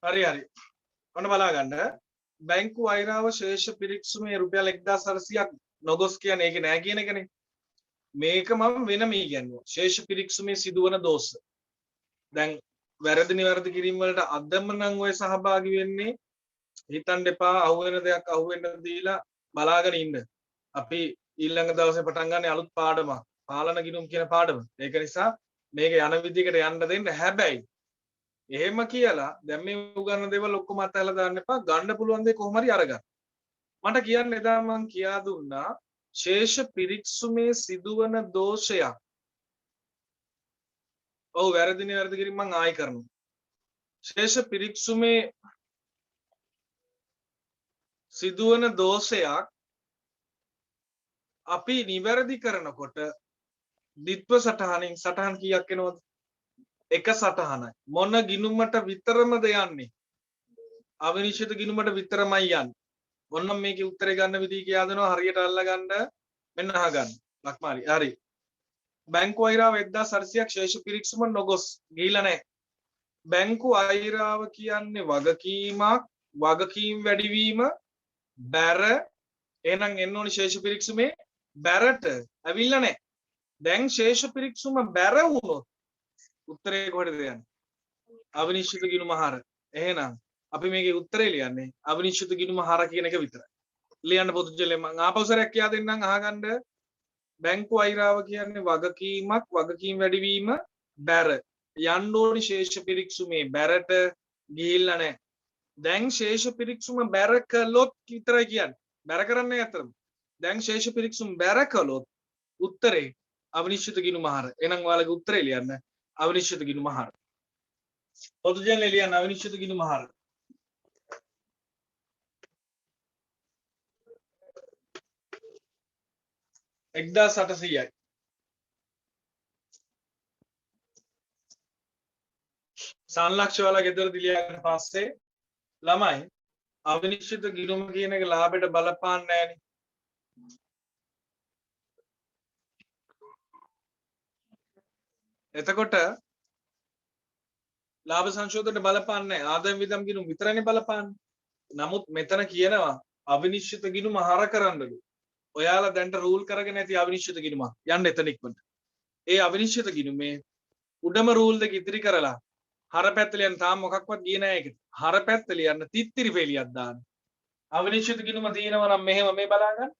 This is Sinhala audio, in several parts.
හරි හරි. ඔන්න බලා ගන්න. බැංකු අයිරාව ශේෂ පිරික්සුමේ රුපියල් 1400ක් නොගොස් කියන්නේ ඒක නෑ කියන එකනේ. මේක මම වෙනම ඉගෙනුවා. ශේෂ පිරික්සුමේ සිදුවන දෝෂ. දැන් වැරදි නිවැරදි කිරීම වලට අදම නම් ඔය සහභාගී වෙන්නේ හිතන්න එපා අහුවෙන දෙයක් අහුවෙන්න දීලා බලාගෙන ඉන්න. අපි ඊළඟ දවසේ පටන් ගන්න අලුත් පාඩමක්. පාලන ගිණුම් කියන පාඩම. ඒක නිසා මේක යන විදිහකට යන්න දෙන්න. හැබැයි එහෙම කියලා දැන් මේ උගන්න දේවල් ඔක්කොම අතහැරලා දාන්න එපා. ගන්න පුළුවන් දේ කොහොම හරි අරගන්න. මට කියන්න එදා මං කියා දුන්නා ශේෂ පිරික්සුමේ සිදුවන දෝෂයක්. ඔව් වැරදි නිවැරදි කිරීම මං ආයි කරනවා. ශේෂ පිරික්සුමේ සිදුවන දෝෂයක් අපි නිවැරදි කරනකොට දිත්ව සටහනින් සටහන් කීයක් එනවද? එක සටහනයි. මොන ගිණුමට විතරමද යන්නේ? අවිනිශ්චිත ගිණුමට විතරමයි යන්නේ. ඔන්න මේකේ උත්තරේ ගන්න විදිහ කියා දෙනවා හරියට අල්ලගන්න. මෙන්න අහගන්න. ලක්මාරි. හරි. බැංකු අයිරාව 1400ක් ශේෂ පිරික්සුම නොගොස් ගිහිලා නැහැ. බැංකු අයිරාව කියන්නේ වගකීමක්, වගකීම් වැඩිවීම, බැර එහෙනම් එන්න ඕනි ශේෂ පිරික්සුමේ බැරට ඇවිල්ලා නැහැ. දැන් ශේෂ පිරික්සුම බැර වුණොත් උත්තරේ කොහෙද යන්නේ? අවිනිශ්චිත ගිණුම හර. එහෙනම් අපි මේකේ උත්තරේ ලියන්නේ අවිනිශ්චිත ගිණුම හර කියන එක විතරයි. ලියන්න පොදු ජලෙ මම ආපෞසරයක් කියා දෙන්නම් අහගන්න. බැංකු අයිරාව කියන්නේ වගකීමක්, වගකීම් වැඩිවීම, බැර. යන්න ඕනි ශේෂ පිරික්සුමේ බැරට ගිහිල්ලා නැහැ. දැන් ශේෂ පිරික්සුම බැර කළොත් විතරයි කියන්නේ. බැර කරන්නේ අතරම. දැන් ශේෂ පිරික්සුම බැර කළොත් උත්තරේ අවිනිශ්චිත ගිණුම හර. එහෙනම් ඔයාලගේ උත්තරේ ලියන්න අවිනිශ්චිත ගිණුම හර. පොදු ජලෙ ලියන්න අවිනිශ්චිත ගිණුම හර. එක්දාස් 800යි. සංලක්ෂ වල ගෙදරදී ලියන්න පස්සේ ළමයි අවිනිශ්චිත ගිණුම කියන එක ලාභයට බලපාන්නේ නැහැනේ. එතකොට ලාභ සංශෝධනයට බලපාන්නේ නැහැ. ආදායම් වියදම් ගිණුම විතරනේ බලපාන්නේ. නමුත් මෙතන කියනවා අවිනිශ්චිත ගිණුම හර කරන්නලු. ඔයාලා දැන්ට රූල් කරගෙන ඇති අවිනිශ්චිත ගිණුම යන්න එතන ඉක්මනට. ඒ අවිනිශ්චිත ගිණුමේ උඩම රූල් දෙක ඉදිරි කරලා හර පැත්ත ලියන්න තාම මොකක්වත් ගියේ නැහැ ඒකට. හර පැත්ත ලියන්න තිත්තිරි පෙළියක් දාන්න. අවිනිශ්චිත ගිණුම තියෙනවා නම් මෙහෙම මේ බලා ගන්න.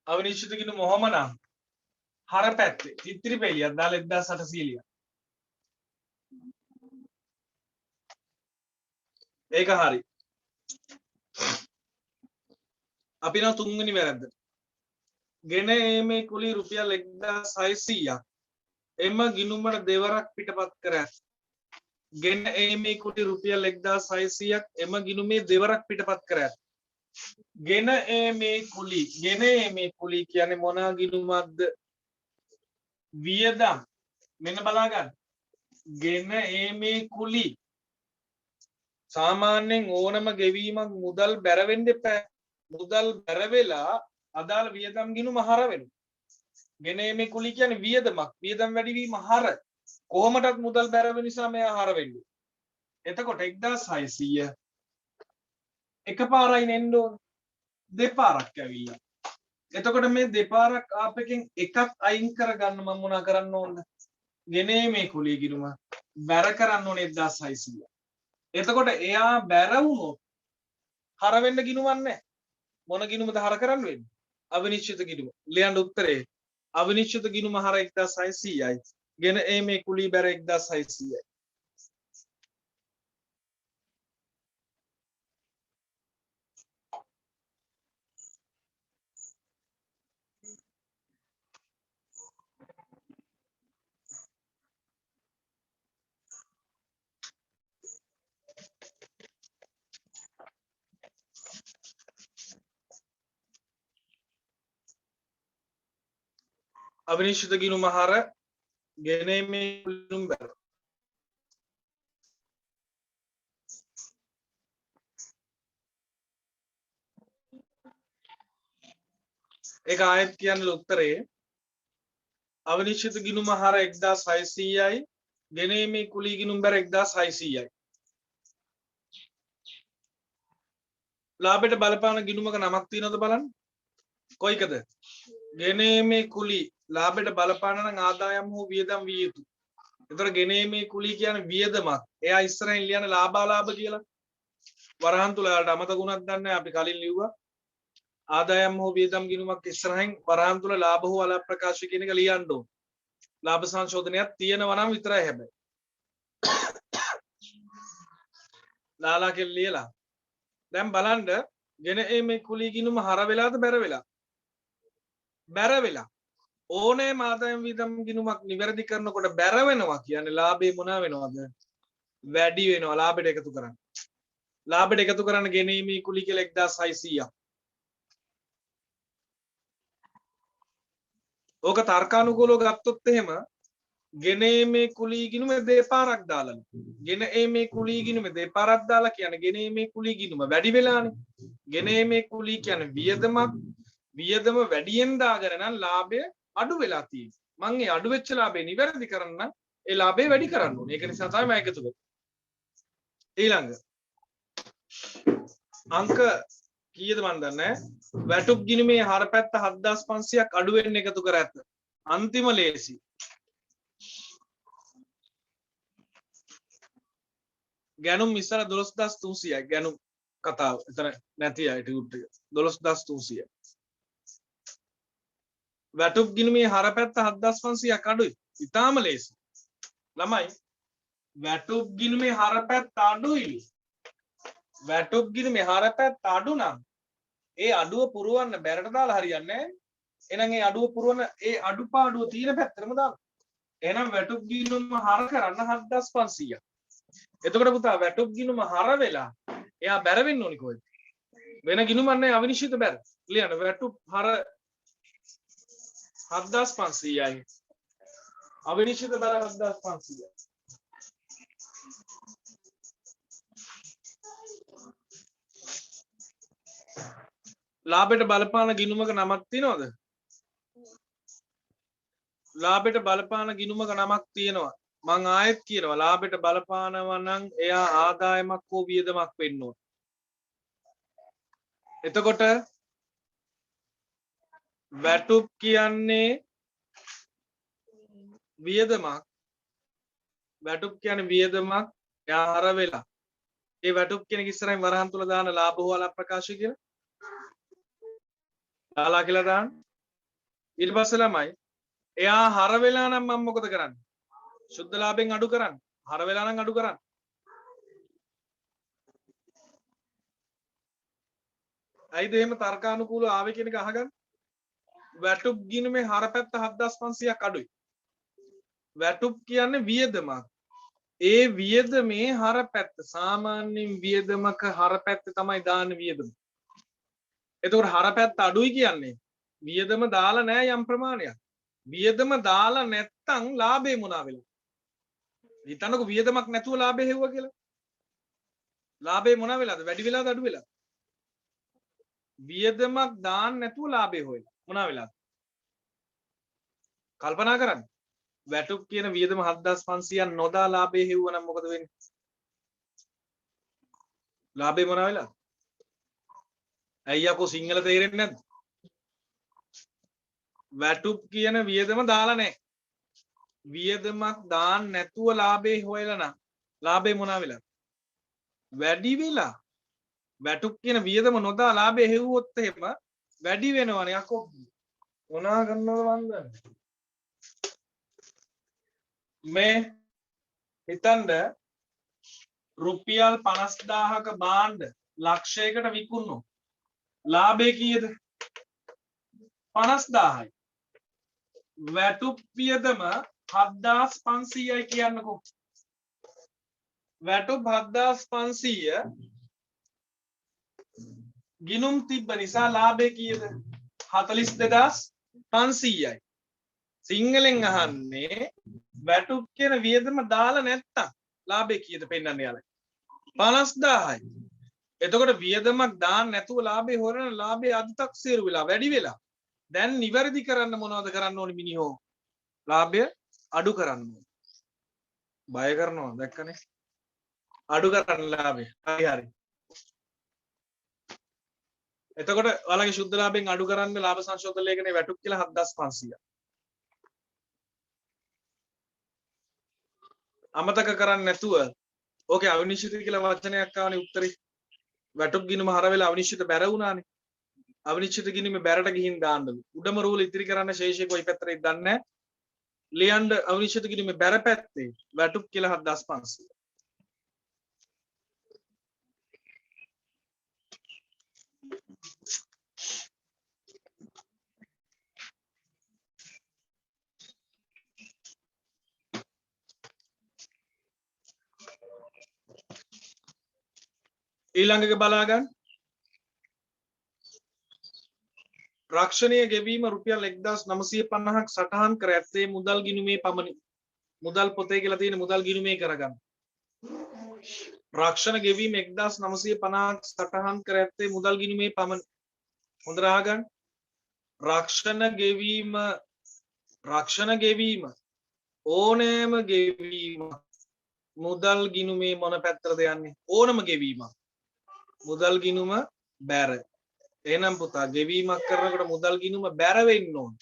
අවිනිශ්චිත ගිණුම මොහොම නම් හර පැත්තේ තිත්තිරි පෙළියක් දාලා 1800 ලියන්න. ඒක හරි. අපි නම් තුන්වෙනි වැරද්ද. ගෙන මේ කුලි රුපියල් 1600ක් එම ගිණුමට දෙවරක් පිටපත් කර ඇත. ගෙන මේ කුලි රුපියල් 1600ක් එම ගිණුමේ දෙවරක් පිටපත් කර ඇත. ගෙන මේ කුලි කියන්නේ මොන ගිණුමක්ද? වියදම්. මෙන්න බලා ගන්න. ගෙන මේ කුලි සාමාන්‍යයෙන් ඕනම ගෙවීමක් මුදල් බැර වෙන්න එපා. මුදල් බැර වෙලා අදාළ වියදම් ගිණුම හර වෙනවා. ගෙන මේ කුලි කියන්නේ වියදමක්. වියදම් වැඩිවීම හර. කොහොමදත් මුදල් බැර වෙන නිසා මෙයා හර වෙන්නේ. එතකොට 1600 එකපාරයි නෙන්න ඕන. දෙපාරක් ඇවිල්ලා. එතකොට මේ දෙපාරක් ආපෙකින් එකක් අයින් කරගන්න මම මොනා කරන්න ඕනද? ගෙන මේ කුලී ගිණුම බැර කරන්න ඕනේ 1600. එතකොට එයා බැර වුණොත් හර වෙන්න ගිණුමක් නැහැ. මොන ගිණුමද හර කරන්න වෙන්නේ? අවිනිශ්චිත ගිණුම. ලියන්න උත්තරේ අවිනිශ්චිත ගිණුම හර 1600යි. ගෙන මේ කුලී බැර 1600යි. අවිනිශ්චිත ගිණුම හර ගෙන මේ ගිණුම බැර. ඒක ආයෙත් කියන්න උත්තරේ අවිනිශ්චිත ගිණුම හර 1600යි ගෙන මේ කුලී ගිණුම බැර 1600යි. ලාභයට බලපාන ගිණුමක නමක් තියෙනවද බලන්න. කොයිකද? ගෙනීමේ කුලී ලාභයට බලපාන නම් ආදායම් හෝ වියදම් විය යුතුයි. එතකොට ගෙනීමේ කුලී කියන්නේ වියදමක්. එයා ඉස්සරහින් ලියන ලාභාලාභ කියලා. වරහන් තුල වලට අමතකුණක් දන්නේ අපි කලින් ලිව්වා. ආදායම් හෝ වියදම් ගිණුමක් ඉස්සරහින් වරහන් තුල ලාභ හෝ අලාභ ප්‍රකාශ කියන එක ලියන්න ඕන. ලාභ සංශෝධනයක් තියෙනවා නම් විතරයි හැබැයි. ලාලා කියලා ලියලා. දැන් බලන්න ගෙනීමේ කුලී ගිණුම හර වෙලාද බැර වෙලා? බැර වෙලා. ඕනෑම ආදායම් වියදම් ගිණුමක් නිවැරදි කරනකොට බැර වෙනවා කියන්නේ ලාභේ මොනවා වෙනවද? වැඩි වෙනවා ලාභයට එකතු කරන්න. ලාභයට එකතු කරන්න ගෙනීමේ කුලී කියලා 1600ක්. ඕක තර්කානුකූලව ගත්තොත් එහෙම ගෙනීමේ කුලී ගිණුම දෙපාරක් දාලා. ගෙනීමේ කුලී ගිණුම දෙපාරක් දාලා කියන්නේ ගෙනීමේ කුලී ගිණුම වැඩි වෙලානේ. ගෙනීමේ කුලී කියන්නේ වියදමක්. වියදම වැඩියෙන් දාගෙන නම් ලාභය අඩු වෙලා තියෙන්නේ. මම ඒ අඩු වෙච්ච ලාභය නිවැරදි කරන්න ඒ ලාභය වැඩි කරන්න ඕනේ. ඒක නිසා තමයි මම එකතු කරන්නේ. ඊළඟ අංක කීයද මන් දන්නේ වැටුප් ගිණුමේ හරපැත්ත 7500ක් අඩු වෙන්න එකතු කර ඇත. අන්තිම ලේසි. ගැනුම් ඉස්සර 12300යි ගැනුම් කතාව. එතන නැති අය ටියුට් එක 12300යි. වැටුප් ගිණුමේ හරපැත්ත 7500ක් අඩුයි. ඉතාම ලේසි. ළමයි වැටුප් ගිණුමේ හරපැත්ත අඩුයි. වැටුප් ගිණුමේ හරපැත්ත අඩු නම් ඒ අඩුව පුරවන්න බැරට දාලා හරියන්නේ නැහැ. එහෙනම් ඒ අඩුව පුරවන ඒ අඩුපාඩුව තියෙන පැත්තටම දාන්න. එහෙනම් වැටුප් ගිණුම හර කරන්න 7500ක්. එතකොට පුතා වැටුප් ගිණුම හර වෙලා එයා බැර වෙන්න ඕනි කොහෙද? වෙන ගිණුමක් නැහැ අවිනිශ්චිත බැර. ලියන්න වැටුප් හර 7500යි. අවිනිශ්චිත බැර 7500යි. ලාභයට බලපාන ගිණුමක නමක් තියෙනවද? ලාභයට බලපාන ගිණුමක නමක් තියෙනවා. මං ආයෙත් කියනවා ලාභයට බලපානවා නම් එයා ආදායමක් හෝ වියදමක් වෙන්න ඕන. එතකොට වැටුප් කියන්නේ වියදමක්. වැටුප් කියන්නේ වියදමක් එයා හර වෙලා. ඒ වැටුප් කියන එක ඉස්සරහින් වරහන් තුල දාන ලාභ හෝ අලාභ ප්‍රකාශය කියලා. දාලා කියලා දාන්න. ඊට පස්සේ ළමයි එයා හර වෙලා නම් මම මොකද කරන්නේ? සුද්ධ ලාභයෙන් අඩු කරන්න. හර වෙලා නම් අඩු කරන්න. ඇයිද එහෙම තර්කානුකූලව ආවේ කියන එක අහගන්න. වැටුප් ගිණුමේ හරපැත්ත 7500ක් අඩුයි. වැටුප් කියන්නේ වියදමක්. ඒ වියදමේ හරපැත්ත සාමාන්‍යයෙන් වියදමක හරපැත්ත තමයි දාන්නේ වියදම. එතකොට හරපැත්ත අඩුයි කියන්නේ වියදම දාලා නැහැ යම් ප්‍රමාණයක්. වියදම දාලා නැත්තම් ලාභේ මොනවා වෙලද? හිතන්නකො වියදමක් නැතුව ලාභේ හෙව්වා කියලා. ලාභේ මොනවා වෙලාද? වැඩි වෙලාද අඩු වෙලාද? වියදමක් දාන්න නැතුව ලාභේ හොයලා. මොනවා වෙලාද? කල්පනා කරන්න. වැටුප් කියන වියදම 7500ක් නොදා ලාභේ හෙව්වා නම් මොකද වෙන්නේ? ලාභේ මොනවා වෙලාද? අයියකෝ සිංහල තේරෙන්නේ නැද්ද? වැටුප් කියන වියදම දාලා නැහැ. වියදමක් දාන්න නැතුව ලාභේ හොයලා නම් ලාභේ මොනවා වෙලාද? වැඩි වෙලා. වැටුප් කියන වියදම නොදා ලාභේ හෙව්වොත් එහෙම වැඩි වෙනවනේ යකෝ. මොනා කරනවද මන් දන්නේ. මේ හිතන්න රුපියල් 50000ක භාණ්ඩ ලක්ෂයකට විකුණනවා. ලාභේ කීයද? 50000යි. වැටුප් වියදම 7500යි කියන්නකෝ. වැටුප් 7500 ගිණුම් තිබ්බ නිසා ලාභේ කීයද? 42500යි. සිංහලෙන් අහන්නේ වැටුප් කියන වියදම දාලා නැත්තම් ලාභේ කීයද පෙන්නන්න යාළුවා? 50000යි. එතකොට වියදමක් දාන්න නැතුව ලාභේ හොරන ලාභේ අධිතක්සේරු වෙලා වැඩි වෙලා. දැන් නිවැරදි කරන්න මොනවද කරන්න ඕනේ මිනිහෝ? ලාභය අඩු කරන්න ඕනේ. බය කරනවා දැක්කනේ. අඩු කරන්න ලාභය. හරි හරි. එතකොට ඔයාලගේ ශුද්ධ ලාභයෙන් අඩු කරන්න ලාභ සංශෝධන ලේඛනයේ වැටුප් කියලා 7500. අමතක කරන්නේ නැතුව ඕකේ අවිනිශ්චිත කියලා වචනයක් ආවනේ උත්තරේ. වැටුප් ගිණුම හර වෙලා අවිනිශ්චිත බැර වුණානේ. අවිනිශ්චිත ගිණුමේ බැරට ගිහින් දාන්නලු. උඩම රූල ඉතිරි කරන්න ශේෂය කොයි පැත්තටද දන්නේ නැහැ. ලියන්න අවිනිශ්චිත ගිණුමේ බැර පැත්තේ වැටුප් කියලා 7500. ඊළඟක බලා ගන්න. රක්ෂණීය ගෙවීම රුපියල් 1950ක් සටහන් කර ඇත්තේ මුදල් ගිණුමේ පමණි. මුදල් පොතේ කියලා තියෙන මුදල් ගිණුමේ කරගන්න. රක්ෂණ ගෙවීම 1950ක් සටහන් කර ඇත්තේ මුදල් ගිණුමේ පමණි. හොඳට අහගන්න. රක්ෂණ ගෙවීම ඕනෑම ගෙවීම මුදල් ගිණුමේ මොන පැත්තටද යන්නේ? ඕනම ගෙවීමක් මුදල් ගිණුම බැර. එහෙනම් පුතා ගෙවීමක් කරනකොට මුදල් ගිණුම බැර වෙන්න ඕන.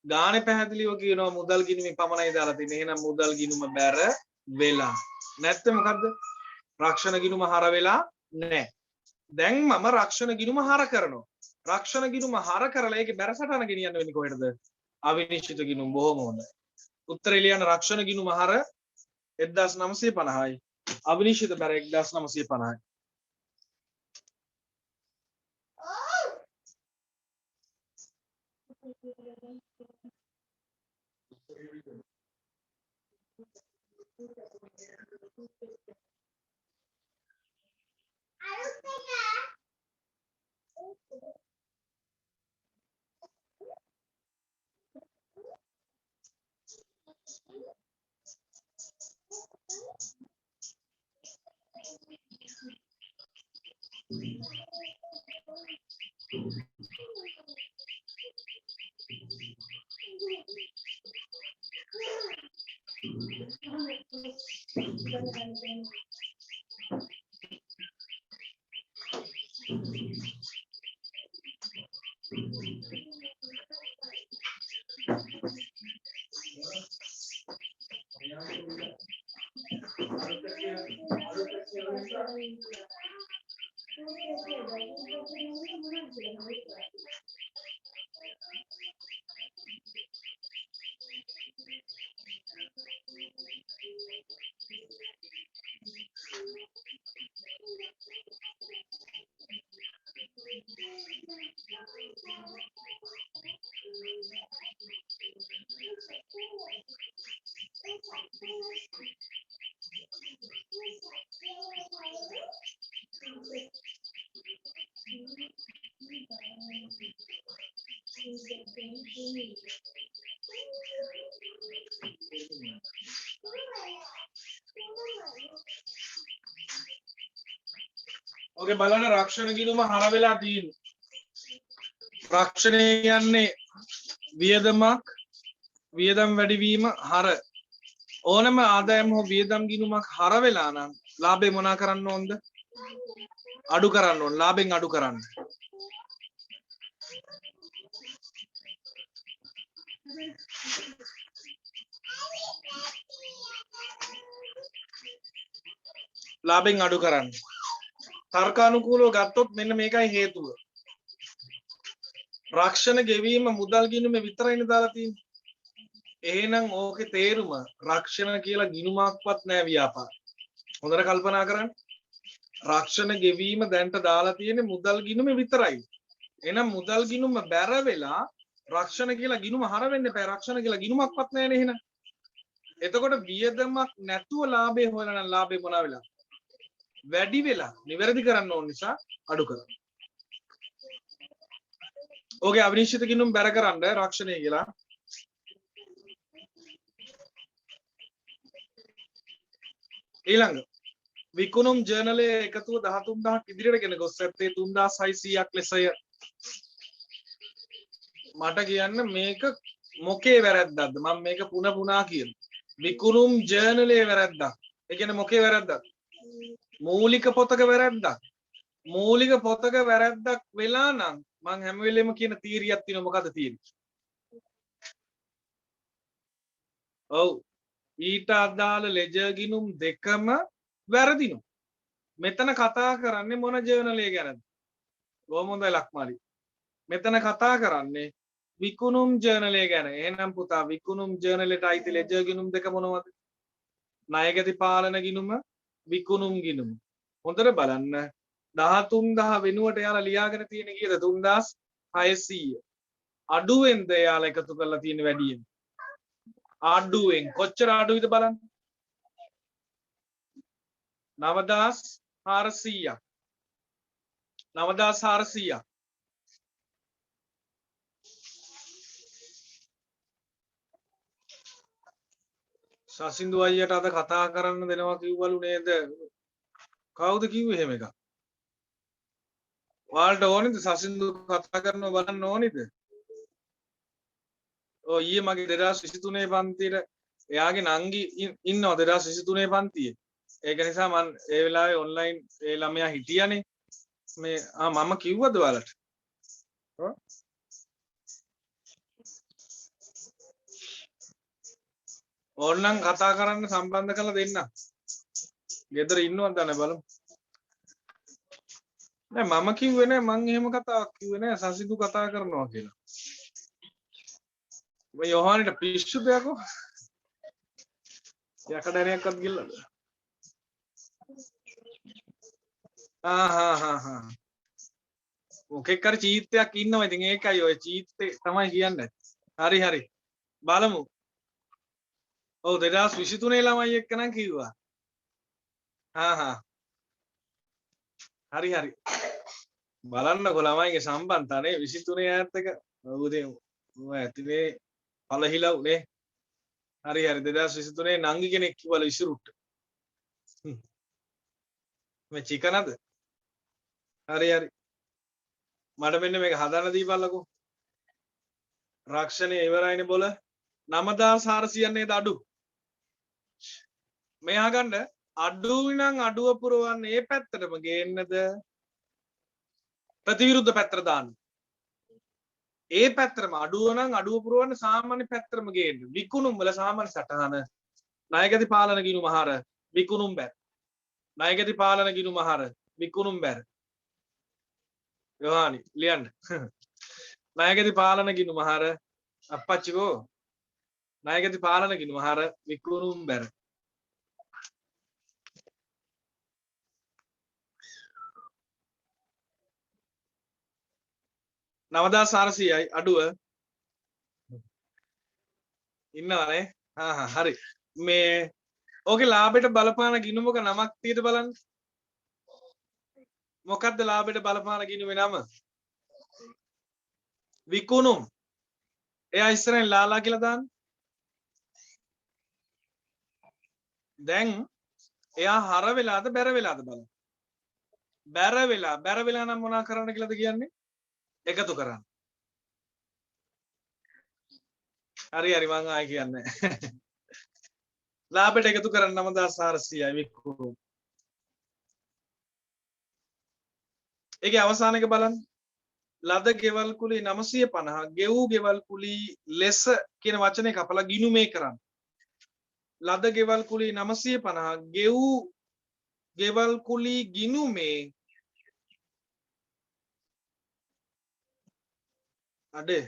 ගානේ පැහැදිලිව කියනවා මුදල් ගිණුමේ පමණයි දාලා තියෙන්නේ. එහෙනම් මුදල් ගිණුම බැර වෙලා. නැත්නම් මොකද්ද? රක්ෂණ ගිණුම හර වෙලා නැහැ. දැන් මම රක්ෂණ ගිණුම හර කරනවා. රක්ෂණ ගිණුම හර කරලා ඒකේ බැර සටහන ගෙනියන්න වෙන්නේ කොහෙටද? අවිනිශ්චිත ගිණුම. බොහොම හොඳයි. උත්තරේ ලියන්න රක්ෂණ ගිණුම හර 1950යි. අවිනිශ්චිත බැර 1950යි. ඔගේ බලන්න රක්ෂණ ගිණුම හර වෙලා තියෙනවා. රක්ෂණය කියන්නේ වියදමක් වියදම් වැඩිවීම හර ඕනම ආදායම හෝ වියදම් ගිණුමක් හර වෙලා නම් ලාභේ මොනා කරන්න ඕනද? අඩු කරන්න ඕන. ලාභෙන් අඩු කරන්න. ලාභෙන් අඩු කරන්න. තර්කානුකූලව ගත්තොත් මෙන්න මේකයි හේතුව. රක්ෂණ ගෙවීම මුදල් ගිණුමේ විතරයිනේ දාලා තියෙන්නේ. එහෙනම් ඕකේ තේරුම රක්ෂණ කියලා ගිණුමක්වත් නැහැ ව්‍යාපාර. හොඳට කල්පනා කරන්න. රක්ෂණ ගෙවීම දැන්ට දාලා තියෙන්නේ මුදල් ගිණුමේ විතරයි. එහෙනම් මුදල් ගිණුම බැර වෙලා රක්ෂණ කියලා ගිණුම හර වෙන්න එපා. රක්ෂණ කියලා ගිණුමක්වත් නැහැ නේ එහෙනම්. එතකොට වියදමක් නැතුව ලාභය හොයලා නම් ලාභේ මොනවා වෙලා? වැඩි වෙලා. නිවැරදි කරන්න ඕන නිසා අඩු කරන්න. ඕකේ අවිනිශ්චිත ගිණුම් බැර කරන්න රක්ෂණය කියලා. ඊළඟ විකුණුම් ජර්නලයේ එකතුව 13000ක් ඉදිරියට ගෙන ගොස් ඇත්තේ 3600ක් ලෙසය. මට කියන්න මේක මොකේ වැරද්දක්ද? මම මේක පුනා කියනවා. විකුණුම් ජර්නලයේ වැරද්දක්. ඒ කියන්නේ මොකේ වැරද්දක්? මූලික පොතක වැරද්දක්. මූලික පොතක වැරැද්දක් වෙලා නම් මං හැම වෙලෙම කියන තීරියක් තියෙනවා. මොකද්ද තීරිය? ඔව්. ඊට අදාළ ලෙජර් ගිණුම් දෙකම වැරදිනවා. මෙතන කතා කරන්නේ මොන ජර්නලය ගැනද? බොහොම හොඳයි ලක්මාලි. මෙතන කතා කරන්නේ විකුණුම් ජර්නලය ගැන. එහෙනම් පුතා විකුණුම් ජර්නලයට අයිති ලෙජර් ගිණුම් දෙක මොනවද? ණයගැති පාලන ගිණුම, විකුණුම් ගිණුම. හොඳට බලන්න. 13000 වෙනුවට එයාලා ලියාගෙන තියෙන කීයද? 3600. අඩුවෙන්ද එයාලා එකතු කරලා තියෙන වැඩියෙන්? අඩුවෙන්. කොච්චර අඩුයිද බලන්න. 9400ක්. 9400ක්. සසින්දු අයියට අද කතා කරන්න දෙනවා කිව්වලු නේද? කවුද කිව්වේ එහෙම එකක්? ඔයාලට ඕනේද සසින්දු කතා කරනවා බලන්න ඕනේද? ඔය ඊයේ මගේ 2023 පන්තියේ එයාගේ නංගි ඉන්නවා 2023 පන්තියේ. ඒක නිසා මම ඒ වෙලාවේ ඔන්ලයින් ඒ ළමයා හිටියානේ. මේ මම කිව්වද ඔයාලට? ඔව්. ඕන්නම් කතා කරන්න සම්බන්ධ කරලා දෙන්න. ගෙදර ඉන්නවද නැ බලමු. නෑ මම කිව්වේ නෑ මං එහෙම කතාවක් කිව්වේ නෑ සසිදු කතා කරනවා කියලා. ඔය යෝහානිට පිස්සුද යකෝ? යකඩරයක්වත් ගිල්ලද? මොකෙක් හරි චීත්තයක් ඉන්නවා. ඉතින් ඒකයි ඔය චීත්තේ තමයි කියන්නේ. හරි හරි. බලමු. ඔව් 2023 ළමයි එක්ක නම් කිව්වා. හරි හරි. බලන්නකො ළමයිගේ සම්බන්ධතානේ 23 ඈත් එක. ඔව් ඉතින් ඔය ඇතිනේ පළහිලව් නේ. හරි හරි 2023 නංගි කෙනෙක් කිව්වලු ඉසුරුට. මේ චිකනද? හරි හරි. මට මෙන්න මේක හදන්න දීපල්ලකෝ. රක්ෂණය ඉවරයිනේ බොල. 9400 නේද අඩු? මේ අහගන්න අඩුයි නම් අඩුව පුරවන්නේ මේ පැත්තටම ගේන්නද? ප්‍රතිවිරුද්ධ පැත්තට දාන්න. ඒ පැත්තටම අඩුව නම් අඩුව පුරවන්න සාමාන්‍ය පැත්තටම ගේන්න. විකුණුම් වල සාමාන්‍ය සටහන ණයගැති පාලන ගිණුම හර විකුණුම් බැර. ණයගැති පාලන ගිණුම හර විකුණුම් බැර. යෝහානි ලියන්න. ණයගැති පාලන ගිණුම හර අප්පච්චිකෝ ණයගැති පාලන ගිණුම හර විකුණුම් බැර. නවදාස් 400යි අඩුව ඉන්නවනේ. හරි. මේ ඕකේ ලාභයට බලපාන ගිණුමක නමක් තියෙද බලන්න. මොකක්ද ලාභයට බලපාන ගිණුමේ නම? විකුණුම්. එයා ඉස්සරහින් ලාලා කියලා දාන්න. දැන් එයා හර වෙලාද බැර වෙලාද බලන්න. බැර වෙලා නම් මොනා කරන්න කියලාද කියන්නේ? එකතු කරන්න. හරි හරි මං ආයි කියන්නේ. ලාභයට එකතු කරන්න 9400යි විකුණුම්. ඒකේ අවසාන එක බලන්න. ලද ගෙවල් කුලී 950 ගෙවූ ගෙවල් කුලී ලෙස කියන වචනේ කපලා ගිණුමේ කරන්න. ලද ගෙවල් කුලී 950 ගෙවූ ගෙවල් කුලී ගිණුමේ අඩේ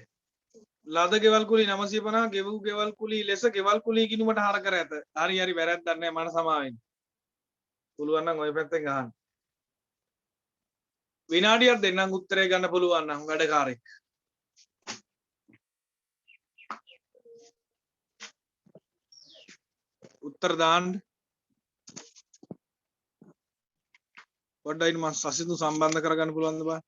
ලද ගෙවල් කුලී 950 ගෙවූ ගෙවල් කුලී ලෙස ගෙවල් කුලී ගිණුමට හර කර ඇත. හරි හරි වැරද්දක් නැහැ මන සමාවෙන්න. පුළුවන් නම් ওই පැත්තෙන් අහන්න. විනාඩියක් දෙන්නම් උත්තරේ ගන්න පුළුවන් නම් වැඩකාරයෙක්. උත්තර දාන්න. පොඩ්ඩයි මම සසිතු සම්බන්ධ කරගන්න පුළුවන්ද බා?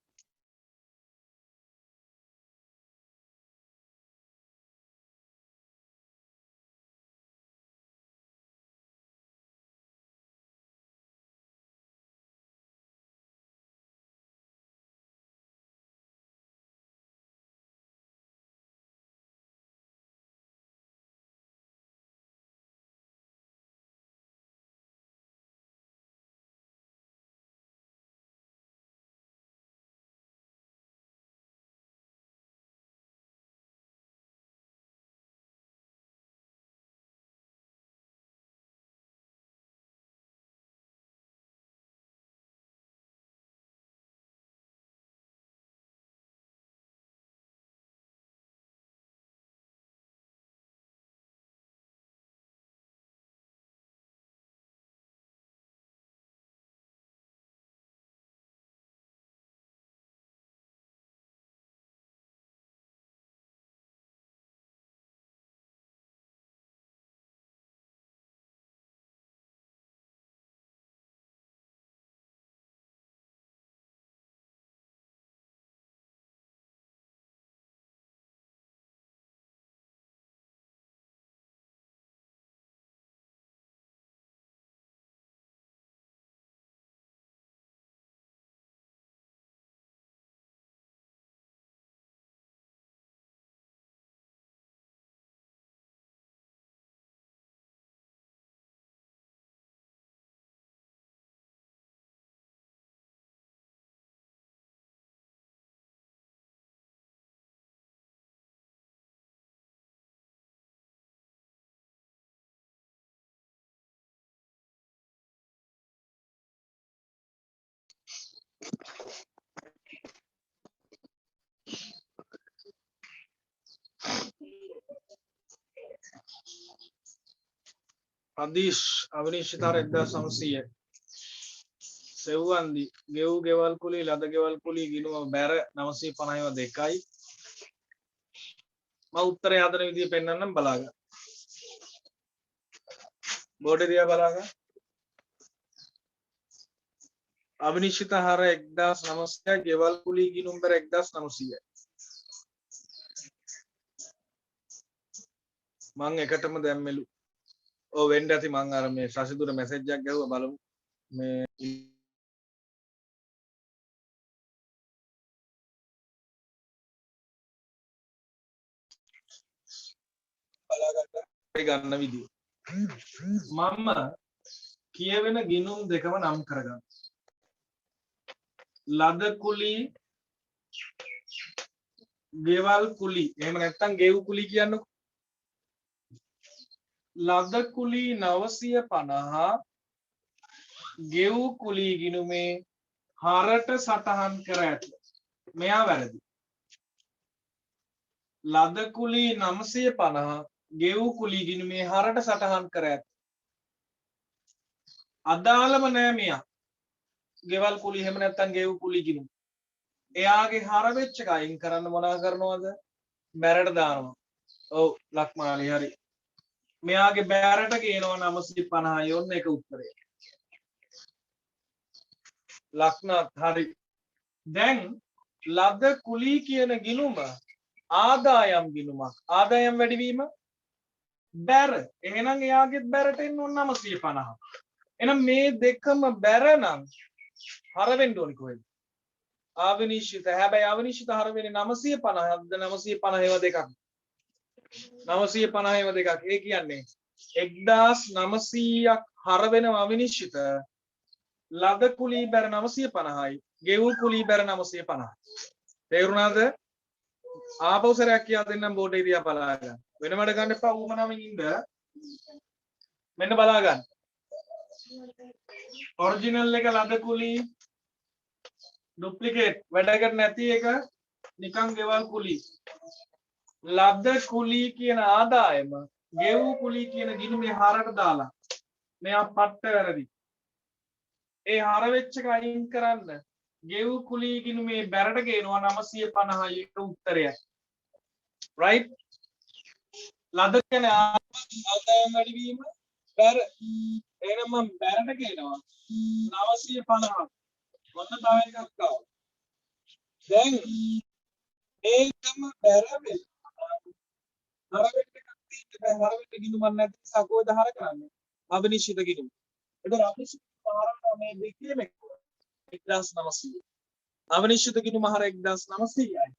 අදීශ් අවිනිශ්චිතාර 1900 සෙව්වන්දි ගෙව් ගෙවල් කුලී ලද ගෙවල් කුලී ගිණුම බැර 952යි මම උත්තරය හදන විදිය පෙන්නන්නම් බලාගන්න බෝඩේ දිහා බලාගන්න අවිනිශ්චිත හර 1900 ගෙවල් කුලී ගිණුම් බැර 1900යි මං එකටම දැම්මලු ඔව් වෙන්න ඇති මං අර මේ ශශිදුර මැසේජ් එකක් ගැහුවා බලමු මේ බලාගන්න ගන්න විදිය මම කියවෙන ගිණුම් දෙකම නම් කරගන්න ලද කුලී ගෙවල් කුලී එහෙම නැත්නම් ගෙව් කුලී කියන්නකො ලද කුලී 950 ගෙව් කුලී ගිණුමේ හරට සටහන් කර ඇත මෙයා වැරදි ලද කුලී 950 ගෙව් කුලී ගිණුමේ හරට සටහන් කර ඇත අදාළම නෑ මෙයා ගෙවල් කුලී එහෙම නැත්නම් ගෙව් කුලී ගිණුම එයාගේ හර වෙච්ච එක අයින් කරන්න මොනවා කරනවද බැරට දානවා ඔව් ලක්මාලි හරි මෙයාගේ බැරට කියනවා 950යි ඔන්න ඒක උත්තරය ලක්නාත් හරි දැන් ලද කුලී කියන ගිණුම ආදායම් ගිණුමක් ආදායම් වැඩිවීම බැර එහෙනම් එයාගෙත් බැරට එන්න ඕන 950 එහෙනම් මේ දෙකම බැර නම් හර වෙන්න ඕනි කොහෙද අවිනිශ්චිත හැබැයි අවිනිශ්චිත හර වෙන්නේ 950ද 950 ඒවා දෙකක් 950 ඒවා දෙකක් ඒ කියන්නේ 1900ක් හර වෙනව අවිනිශ්චිත ලද කුලී බැර 950යි ගෙව් කුලී බැර 950යි තේරුණාද ආපහු සරයක් කියා දෙන්නම් බෝඩ් එක දිහා බලාගන්න වෙන වැඩ ගන්න එපා ඌමනමින් ඉන්න මෙන්න බලාගන්න ඔරිජිනල් එක ලද කුලී ඩුප්ලිකේට් වැඩකට නැති එක නිකන් ගෙවල් කුලී ලද කුලී කියන ආදායම ගෙව් කුලී කියන ගිණුමේ හරට දාලා මෙයා පට්ට වැරදි ඒ හර වෙච්ච එක අයින් කරන්න ගෙව් කුලී ගිණුමේ බැරට ගේනවා 950යි ඒක උත්තරයයි right ලද කියන ආදායම වැඩි වීම බැර එහෙනම් මම බැරට ගේනවා 950 මොන තව එකක් ආවා දැන් මේකම බැර වෙලා හර වෙච්ච එකක් තියෙන්නේ හර වෙච්ච ගිණුමක් නැති නිසා කොහෙද හර කරන්නේ අවිනිශ්චිත ගිණුම ඒතර අවිනිශ්චිත හරවනවා මේ දෙකේම 1900 අවිනිශ්චිත ගිණුම හර 1900යි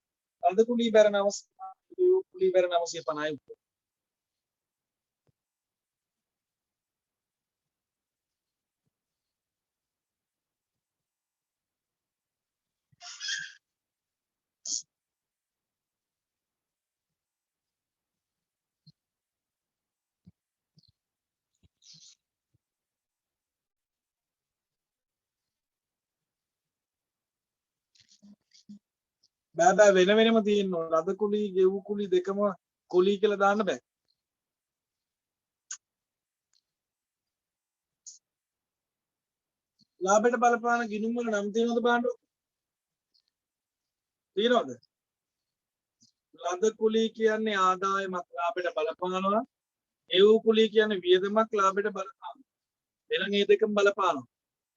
ලද කුලී බැර 900 කුලී බැර 950යි බෑ වෙන වෙනම තියෙනවා ලද කුලී ගෙව් කුලී දෙකම කුලී කියලා දාන්න බෑ ලාභයට බලපාන ගිණුම් වල නම් තියෙනවද බලන්න තියෙනවද ලද කුලී කියන්නේ ආදායමක් ලාභයට බලපානවා ගෙව් කුලී කියන්නේ වියදමක් ලාභයට බලපානවා එහෙනම් මේ දෙකම බලපානවා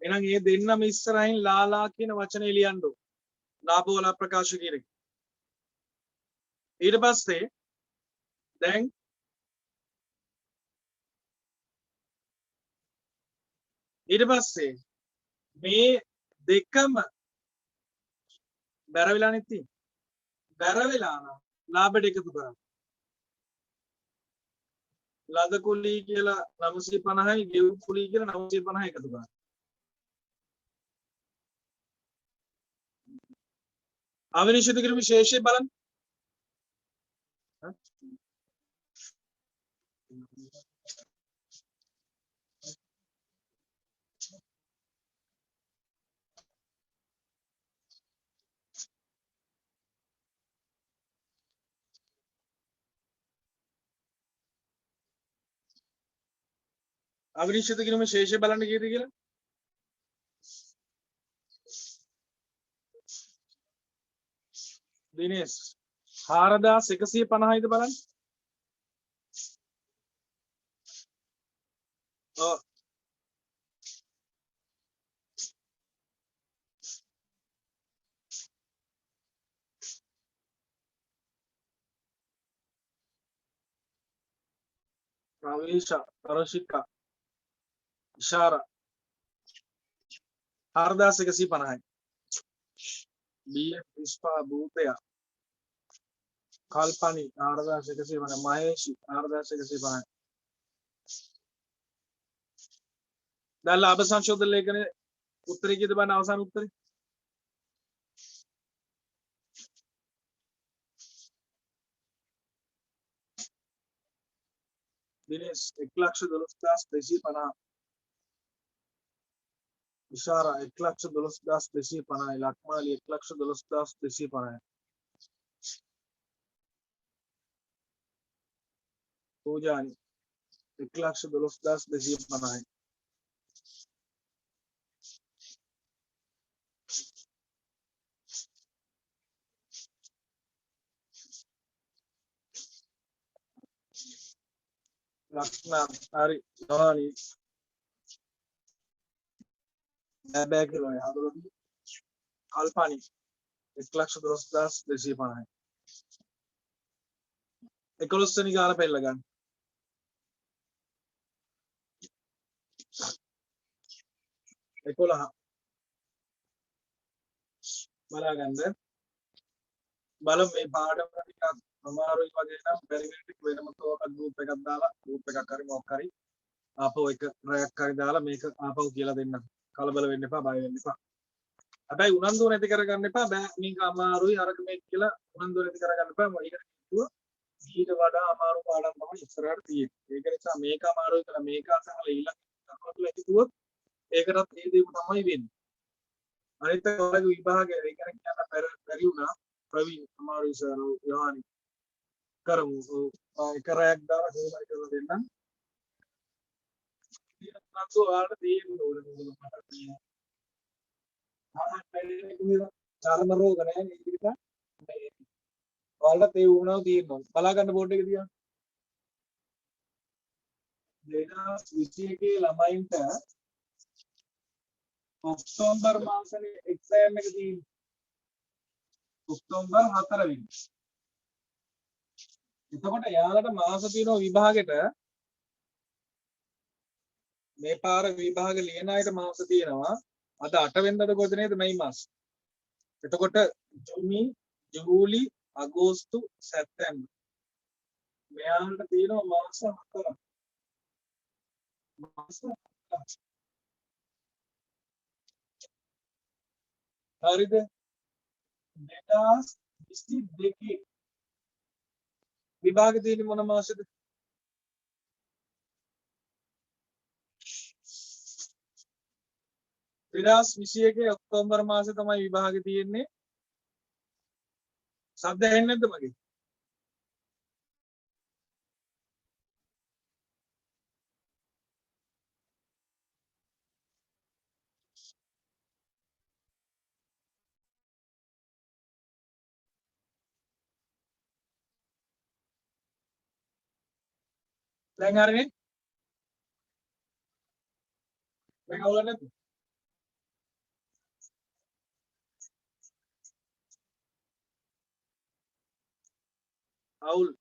එහෙනම් මේ දෙන්නම ඉස්සරහින් ලාලා කියන වචනේ ලියන්න ඕන ලාභ වල ප්‍රකාශ කිරේ ඊට පස්සේ දැන් ඊට පස්සේ මේ දෙකම බැර වෙලා නැති බැර වෙලා නම් ලාභයට එකතු කරන්න ලද කුලී කියලා 950යි ගෙව් කුලී කියලා 950 එකතු කරන්න අවිනිශ්චිත කිරීම විශේෂය බලන්න අවිනිශ්චිත ගිණුම ශේෂය බලන්න කීයද කියලා? දිනේෂ් 4150යිද බලන්න. ඔව්. ප්‍රවේශා, කරශිකා, ඉෂාරා 4150යි. බීඑෆ් විස්පා භූතය කල්පනි 4150 මහේෂි 4150යි. දැන් ලාභ සංශෝධන ලේඛනයේ උත්තරේ කීයද බලන්න අවසාන උත්තරේ? දිනේෂ් 1,12,250 ඉෂාරා 1,12,250 ලක්මාලි 1,12,250 පූජානි 1,12,250 ලක්නා හරි ගානි බෑ කියලා හදලා කල්පනි 1,12,250 11 වෙනි ගාන පෙළ ගන්න. එකොළහ බලාගන්න බලමු මේ පාඩම ටිකක් අමාරුයි වගේ නම් බැරි වෙන ටික වෙනම තෝරලා ගෲප් එකක් දාලා ගෲප් එකක් හරි මොකක් හරි ආපහු එක රැයක් හරි දාලා මේක ආපහු කියලා දෙන්න. කලබල වෙන්න එපා, බය වෙන්න එපා. හැබැයි උනන්දුව නැති කරගන්න එපා. බෑ මේක අමාරුයි අරක මේක කියලා උනන්දුව නැති කරගන්න එපා. මේකට කිව්ව ඊට වඩා අමාරු පාඩම් තමයි ඉස්සරහට තියෙන්නේ. ඒක නිසා මේක අමාරුයි කියලා මේක අසහල ඊළඟ කරලා හිතුවොත් ඒකටත් ඒ දේ තමයි වෙන්නේ. අනිත් ඔයගේ විභාගය ඒ කියන්නේ කියන්න බැරි වුණා. ප්‍රවීන් අමාරුයි සර් යෝහානි කරමු. එක රැයක් දාලා කොහොමද කරලා දෙන්නම්. ඊට ඔයාලට තියෙන්න ඕනේ චර්ම රෝග නැහැ නේද? ඔයාලට ඒ වුණා තියෙනවා. බලා ගන්න බෝඩ් එක තියන්න. 2021 ළමයින්ට ඔක්තෝබර් මාසයේ එක්සෑම් එක තියෙනවා. ඔක්තෝබර් 4 වෙනිදා. එතකොට යාළුවට මාස තියෙනවා විභාගෙට. මේ පාර විභාග ලියන අයට මාස තියෙනවා. අද 8 වෙනිදාද කොහෙද නේද මේ මාස. එතකොට ජූනි, ජූලි, අගෝස්තු, සැප්තැම්බර්. මෙයාලට තියෙනවා මාස 4ක්. මාස 4ක්. හරිද? 2022 විභාග තියෙන්නේ මොන මාසෙද? විලාස් 21 ඔක්තෝබර් මාසේ තමයි විභාග තියෙන්නේ. සද්ද ඇහෙන්නේ නැද්ද මගේ? දැන් හරිනේ? මේක අවුලක් නැද්ද? අවුල්.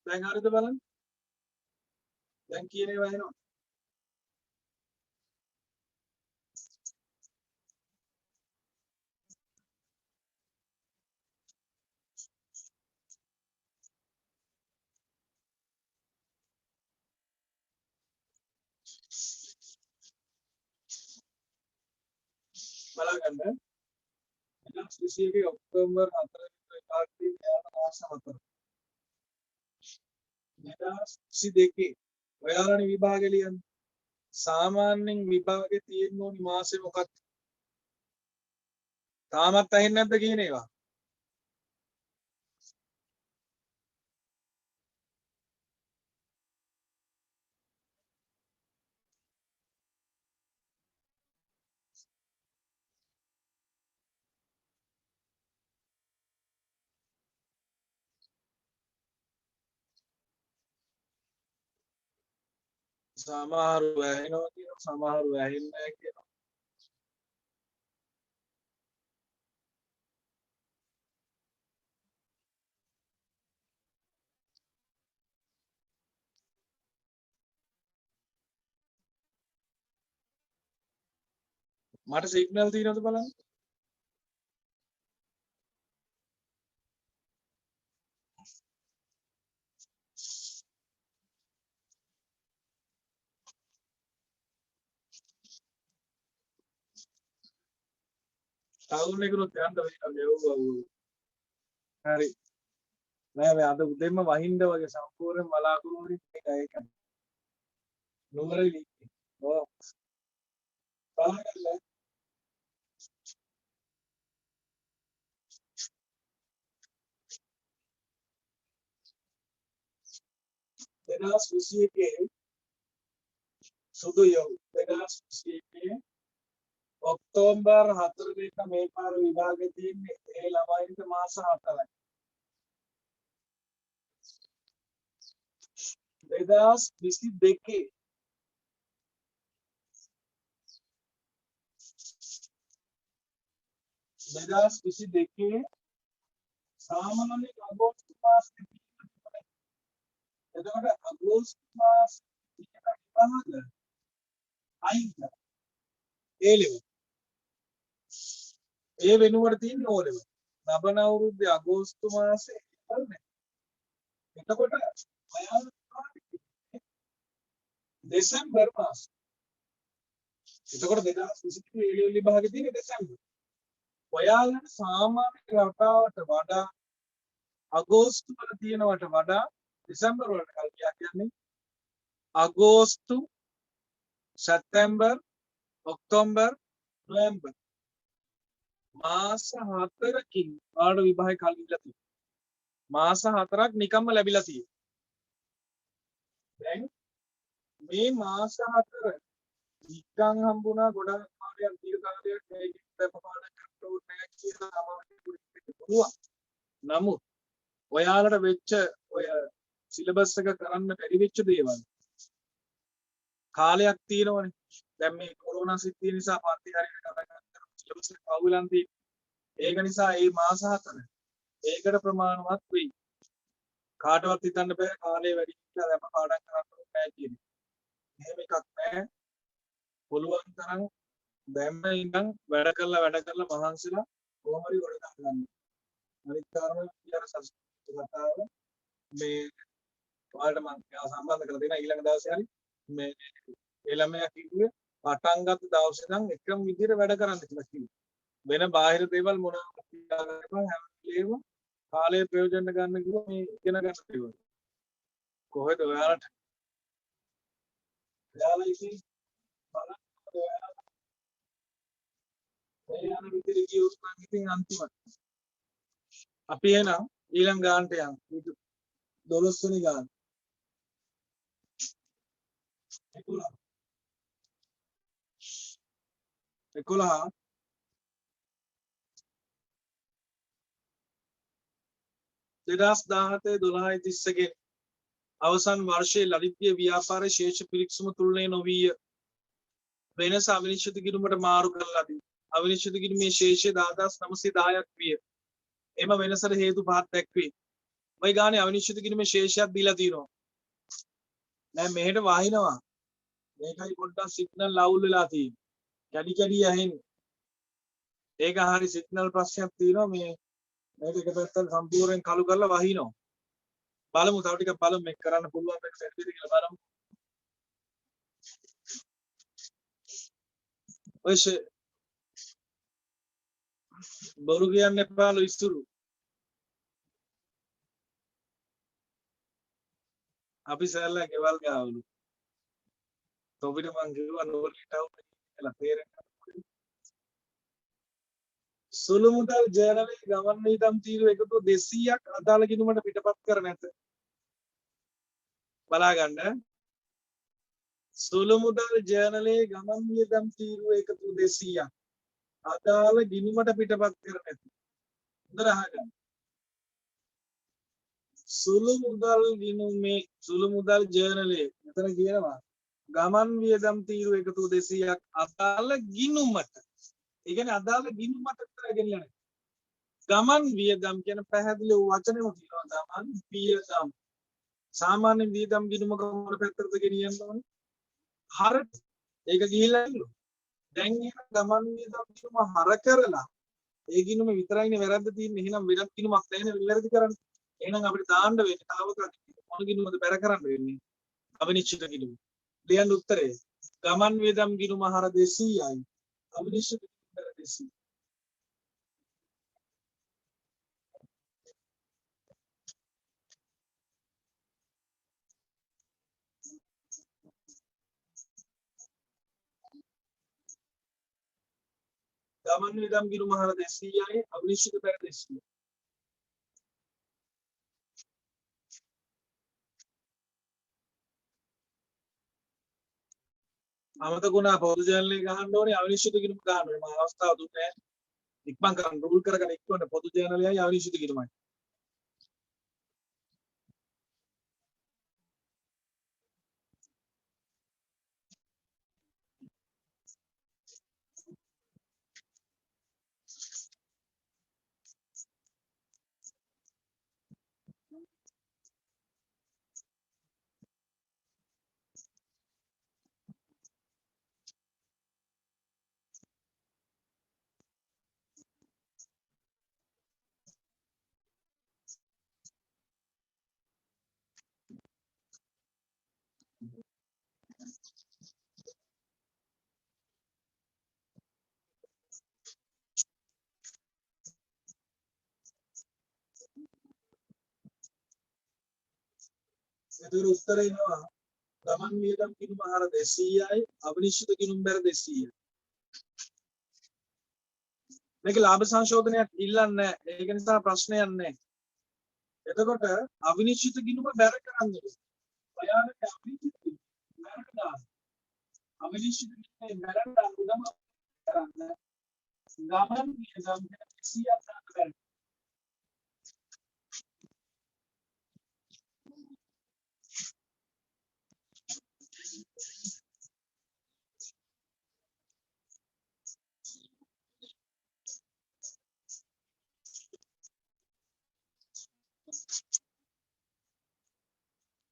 දැන් හරිද බලන්න? දැන් කියනේ වහිනවා බලගන්න 2021 ඔක්තෝබර් 4 විභාගයේ යාන මාස 4 2022 ඔයාලනේ විභාගෙ ලියන්නේ සාමාන්‍යයෙන් විභාගෙ තියෙන්න ඕනි මාසෙ මොකක්ද තාමත් ඇහෙන්නේ නැද්ද කියන ඒවා සමහරු ඇහෙනවා කියනවා සමහරු ඇහෙන්නේ නැහැ කියනවා මට සිග්නල් තියෙනවද බලන්න ටවුන් එකනොත් යන්න වෙනවා හරි නෑ මේ අද උදේම වහින්න වගේ සම්පූර්ණ බලාකුළු වලින් ඒක නුඹර ලියන්නේ ඔව් බලන්න 2021 සුදු යව් 2021 ඔක්තෝබර් 4 වෙනිදා මේ පාර විභාගෙ තියෙන්නේ ඒ ළමයින්ට මාස 4යි 2022 සාමාන්‍ය අගෝස්තු මාසෙ එතකොට අගෝස්තු මාසෙ විභාග අයින් කරා ඒ ලෙවල් ඒ වෙනුවට තියෙන ඕ ලෙවල් ලබන අවුරුද්දේ අගෝස්තු මාසේ ඉවරනේ එතකොට ඔයාලා දෙසැම්බර් මාසේ එතකොට 2022 ඒ ලෙවල් විභාගෙ තියෙන්නේ දෙසැම්බර් ඔයාලට සාමාන්‍ය රටාවට වඩා අගෝස්තු වල තියෙනවට වඩා දෙසැම්බර් වලට කල්පියා කියන්නේ අගෝස්තු සැප්තැම්බර් ඔක්තෝබර් නොවැම්බර් මාස 4කින් ආඩ විභාගය කල්පිලා තියෙනවා මාස 4ක් නිකම්ම ලැබිලා තියෙනවා දැන් මේ මාස 4 නිකන් හම්බුණා ගොඩක් කාර්යයන් දීර්ඝ කාලයක් මේකෙන් ප්‍රපාඩම් කරන්න ඕනේ නැහැ කියලා සමහරවිට පුළුවන් නමුත් ඔයාලට වෙච්ච ඔය සිලබස් එක කරන්න බැරි වෙච්ච දේවල් කාලයක් තියෙනවනේ දැන් මේ කොරෝනා සිද්ධිය නිසා පන්ති හරියට කතා කරලා සිලබස් එක පහුවෙලන් තියෙන්නේ ඒක නිසා මේ මාස 4 ඒකට ප්‍රමාණවත් වෙයි කාටවත් හිතන්න බෑ කාලය වැඩි කියලා දැන් පාඩම් කරන්න ඕනේ නැහැ කියන්නේ එහෙම එකක් නැහැ පුළුවන් තරම් දැම්ම ඉඳන් වැඩ කරලා මහන්සිලා කොහොම හරි ගොඩ ගන්න අනිත් කාරණා කියලා සස්පෙන්ඩ් කතාව මේ ඔයාලට මම සම්බන්ධ කරලා දෙනවා ඊළඟ දවසේ හරි මේ ඒ ළමයා කිව්වේ පටන් ගත්ත දවසේ ඉඳන් එකම විදිහට වැඩ කරන්න කියලා කිව්වා. වෙන බාහිර දේවල් මොනවාක්වත් තියාගන්න එපා හැම වෙලේම කාලය ප්‍රයෝජන ගන්න කිව්වා මේ ඉගෙන ගන්න දේවල්. කොහෙද ඔයාලට? ඔයාලා ඉතින් බලන්න ඔයාලා ඒ යන විදිහට ගියොත් නම් ඉතින් අන්තිමයි. අපි එනවා ඊළඟ ගානට යමු. 12 වෙනි ගාන. 11 2017 12:30 ගෙන් අවසන් වර්ෂයේ ලලිත්‍ය ව්‍යාපාර ශේෂ පිරික්සම තුලනේ නොවිය වෙනස අවිනිශ්චිත කිරීමට මාරු කරලා දී අවිනිශ්චිත කිරීමේ ශේෂය 10910ක් විය එම වෙනසට හේතු පහක් දැක්වේ. ඔය ගානේ අවිනිශ්චිත කිරීමේ ශේෂයක් දීලා තියෙනවා දැන් මෙහෙට වහිනවා. මේකයි පොඩ්ඩක් සිග්නල් අවුල් වෙලා තියෙන්නේ. කැඩි කැඩි ඇහෙන්නේ. ඒක හරි සිග්නල් ප්‍රශ්නයක් තියෙනවා මේ මේක එක පැත්තට සම්පූර්ණයෙන් කළු කරලා වහිනවා. බලමු තව ටිකක් බලමු මේක කරන්න පුළුවන් මේක සෙට් වෙයිද කියලා බලමු. ඔය බොරු කියන්න එපාලු ඉස්සුරු. අපි සෑල්ලා ගෙවල් ගාවලු. තොපිට මං කිව්වා නෝලිට આવුත් කියලා තේරෙන්නේ. සුළු මුදල් ජර්නලයේ ගමන් වියදම් තීරුව එකතු 200ක් අදාළ ගිණුමට පිටපත් කර නැත. බලා ගන්න. සුළු මුදල් ජර්නලයේ ගමන් වියදම් තීරුව එකතු 200ක් අදාළ ගිණුමට පිටපත් කර නැත. හොඳට අහගන්න. සුළු මුදල් ගිණුමේ සුළු මුදල් ජර්නලයේ මෙතන කියනවා ගමන් වියදම් තීරුව එකතු 200ක් අදාළ ගිණුමට. ඒ කියන්නේ අදාළ ගිණුමට විතරයි ගෙනියන්නේ. ගමන් වියදම් කියන පැහැදිලි වචනේම තියෙනවා ගමන් වියදම්. සාමාන්‍ය වියදම් ගිණුමක මොන පැත්තටද ගෙනියන්න ඕනේ? හරට. ඒක ගිහිල්ලා ඉන්නු. දැන් එහෙනම් ගමන් වියදම් ගිණුම හර කරලා ඒ ගිණුම විතරයිනේ වැරද්ද තියෙන්නේ. එහෙනම් වෙනත් ගිණුමක් නැහැ නිවැරදි කරන්න. එහෙනම් අපිට දාන්න වෙන්නේ තාවකාලික මොන ගිණුමද බැර කරන්න වෙන්නේ? අවිනිශ්චිත ගිණුම. ලියන්න උත්තරේ ගමන් වියදම් ගිණුම හර 200යි. අවිනිශ්චිත ගිණුම බැර 200. ගමන් වියදම් ගිණුම හර 200යි අවිනිශ්චිත බැර 200. අමතකුණා පොදු ජර්නලයේ ගහන්න ඕනේ අවිනිශ්චිත ගිණුම ගහන්න ඕනේ. මම අවස්ථාව දුන්නේ නැහැ. ඉක්මන් කරන්න රූල් කරගෙන ඉක්මනට පොදු ජර්නලයයි අවිනිශ්චිත ගිණුමයි. එතකොට උත්තරේ එනවා ගමන් වියදම් ගිණුම හර 200යි අවිනිශ්චිත ගිණුම බැර 200යි. මේක ලාභ සංශෝධනයක් ඉල්ලන්නේ නැහැ. ඒක නිසා ප්‍රශ්නයක් නැහැ. එතකොට අවිනිශ්චිත ගිණුම බැර කරන්නේ. භයානක අවිනිශ්චිත ගිණුම බැර දාන්න. අවිනිශ්චිත ගිණුම බැර දාන්න උදම කරන්න. ගමන් වියදම් 200ක් දාන්න බැරි.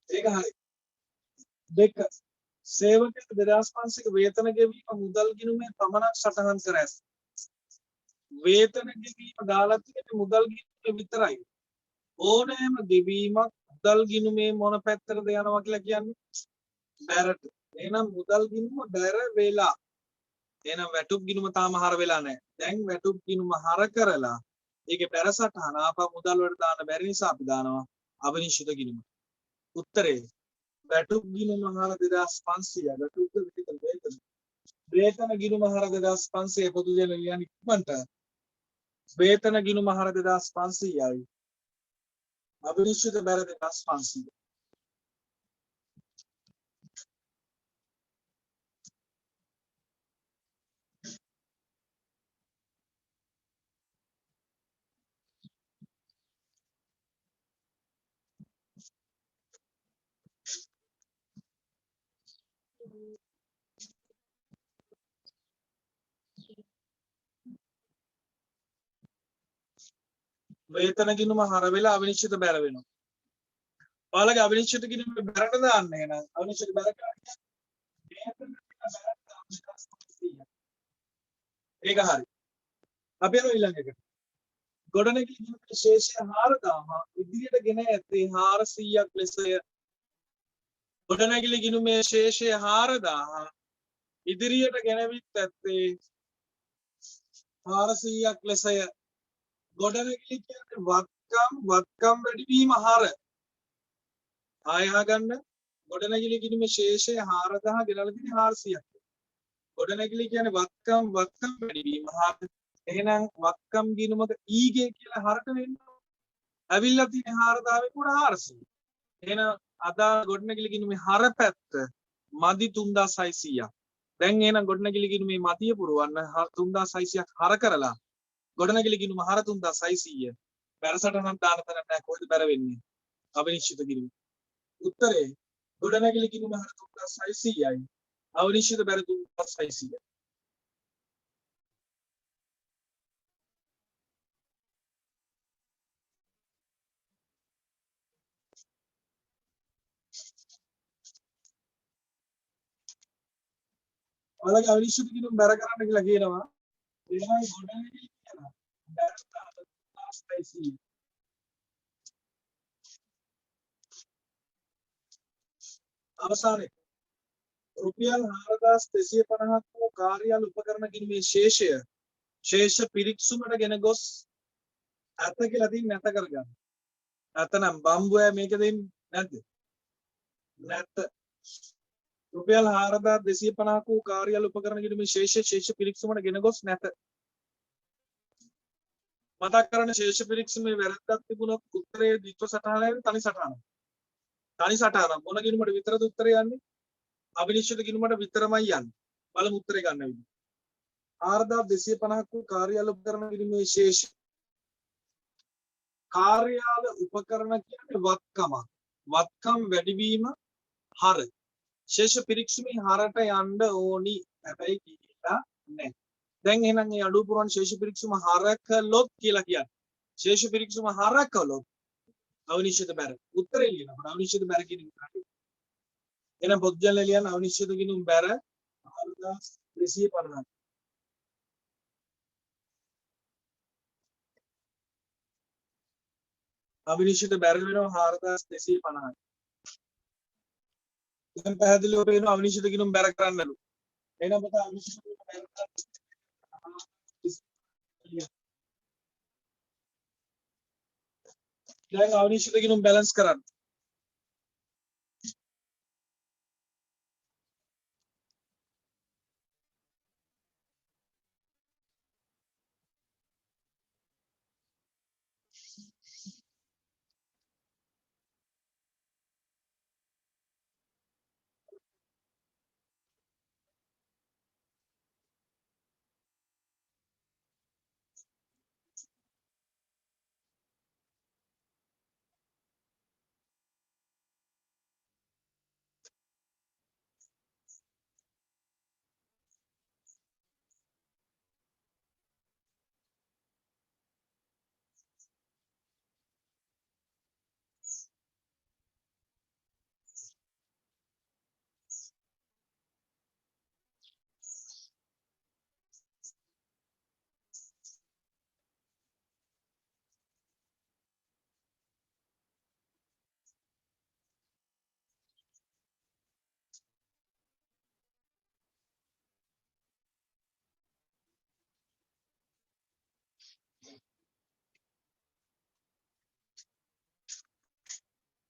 ඒක හරි. දෙක සේවකයාට 2500ක වේතන ගෙවීම මුදල් ගිණුමේ පමණක් සටහන් කර ඇත. වේතන ගෙවීම දාලා තියෙන්නේ මුදල් ගිණුමේ විතරයි. ඕනෑම ගෙවීමක් මුදල් ගිණුමේ මොන පැත්තටද යනවා කියලා කියන්නේ බැරට. එහෙනම් මුදල් ගිණුම බැර වෙලා. එහෙනම් වැටුප් ගිණුම තාම හර වෙලා නැහැ. දැන් වැටුප් ගිණුම හර කරලා ඒකේ බැර සටහන ආපහු මුදල් වලට දාන්න බැරි නිසා අපි දානවා අවිනිශ්චිත ගිණුම. උත්තරේ වැටුප් ගිණුම හර 2500 වැටුප්ද වේතන වේතන ගිණුම හර 2500 පොදු ජන ලියන්නේ ඉක්මනට වේතන ගිණුම හර 2500යි අවිනිශ්චිත බැර 2500. වේතන ගිණුම හර වෙලා අවිනිශ්චිත බැර වෙනවා. ඔයාලගේ අවිනිශ්චිත කිරීම බැරට දාන්න එහෙනම් අවිනිශ්චිත බැර කරන්නේ ඒක හරි. අපි යනවා ඊළඟ එකට. ගොඩනැගිලි ශේෂය 4000 ඉදිරියට ගෙන ඇත්තේ 400ක් ලෙසය. ගොඩනැගිලි ගිණුමේ ශේෂය 4000 ඉදිරියට ගෙනවිත් ඇත්තේ 400ක් ලෙසය. ගොඩනැගිලි කියන්නේ වත්කම් වැඩිවීම හර. ආය අහගන්න. ගොඩනැගිලි ගිණුමේ ශේෂය 4000 ගෙනල්ලා තියෙන්නේ 400ක්. ගොඩනැගිලි කියන්නේ වත්කම් වැඩිවීම හර. එහෙනම් වත්කම් ගිණුමක ඊගේ කියලා හරට වෙන්නේ. ඇවිල්ලා තියෙන 4000 කුඩ 400. එහෙනම් අදාළ ගොඩනැගිලි ගිණුමේ හර පැත්ත මදි 3600ක්. දැන් එහෙනම් ගොඩනැගිලි ගිණුමේ මදිය පුරවන්න 3600ක් හර කරලා ගොඩනැගිලි ගිණුම හර 3600. බැරසටහනක් දාන්න තරම් නැහැ කොහෙද බැර වෙන්නේ? අවිනිශ්චිත ගිණුම. උත්තරේ ගොඩනැගිලි ගිණුම හර 3600යි. අවිනිශ්චිත බැර 3600. ඔයාලගේ අවිනිශ්චිත ගිණුම බැර කරන්න කියලා කියනවා. එහෙනම් ගොඩනැගිලි කියනවා. බැර 3600. අවසානයේ රුපියල් 4350ක් වූ කාර්යාල උපකරණ ගිණුමේ ශේෂ පිරික්සුමට ගෙන ගොස් ඇත කියලා තින් නැත කරගන්න. නැතනම් බම්බුෑ මේක දෙන්නේ නැද්ද? නැත. රුපියල් 4250ක් වූ කාර්යාල උපකරණ ගිණුමේ ශේෂ පිරික්සුමට ගෙන ගොස් නැත. මතක් කරන ශේෂ පිරික්සුමේ වැරද්දක් තිබුණොත් උත්තරයේ ද්විත්ව සටහනයි තනි සටහන. තනි සටහන මොන ගිණුමට විතරද උත්තරය යන්නේ? අවිනිශ්චිත ගිණුමට විතරමයි යන්නේ. බලමු උත්තරේ ගන්න විදිහ. 4250ක් වූ කාර්යාල උපකරණ ගිණුමේ ශේෂ කාර්යාල උපකරණ කියන්නේ වත්කම් වැඩිවීම හර. ශේෂ පිරික්සුමේ හරට යන්න ඕනි. හැබැයි කියලා නැහැ. දැන් එහෙනම් මේ අඩුව පුරවන ශේෂ පිරික්සුම හර කළොත් කියලා කියන්නේ. ශේෂ පිරික්සුම හර කළොත් අවිනිශ්චිත බැර. උත්තරේ ලියනකොට අවිනිශ්චිත බැර කියන එක. එහෙනම් පොත්ජල ලියන අවිනිශ්චිත ගිණුම් බැර 4250. අවිනිශ්චිත බැර වෙනවා 4250යි. දැන් පැහැදිලිව පේනවා අවිනිශ්චිත ගිණුම් බැර කරන්නලු. එහෙනම් පුතා අවිනිශ්චිත ගිණුම් බැර කරන්න. දැන් අවිනිශ්චිත ගිණුම් බැලන්ස් කරන්න.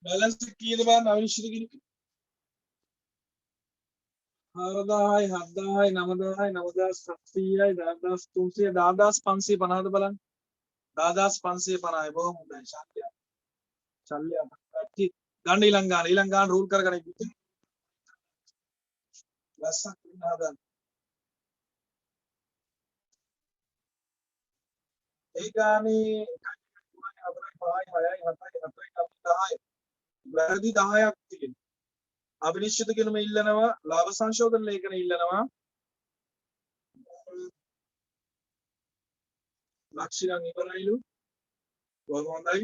බැලන්ස් කීයද බලන්න අවිනිශ්චිත ගිණුම් 4000යි 7000යි 9000යි 9700යි 10300 10550ද බලන්න 10550යි බොහොම හොඳයි ශල්‍ය ගන්න ඊළඟ ගාන රූල් කරගෙන ඉන්න ලස්සක් වෙන්න හදන්න ඒ ගානේ 1 4 5 6යි 7යි 8යි 10යි වැරදි 10ක් තියෙනවා අවිනිශ්චිත ගිණුම ඉල්ලනවා ලාභ සංශෝධන ලේඛන ඉල්ලනවා ලක්ෂණන් ඉවරයිලු බොහොම හොඳයි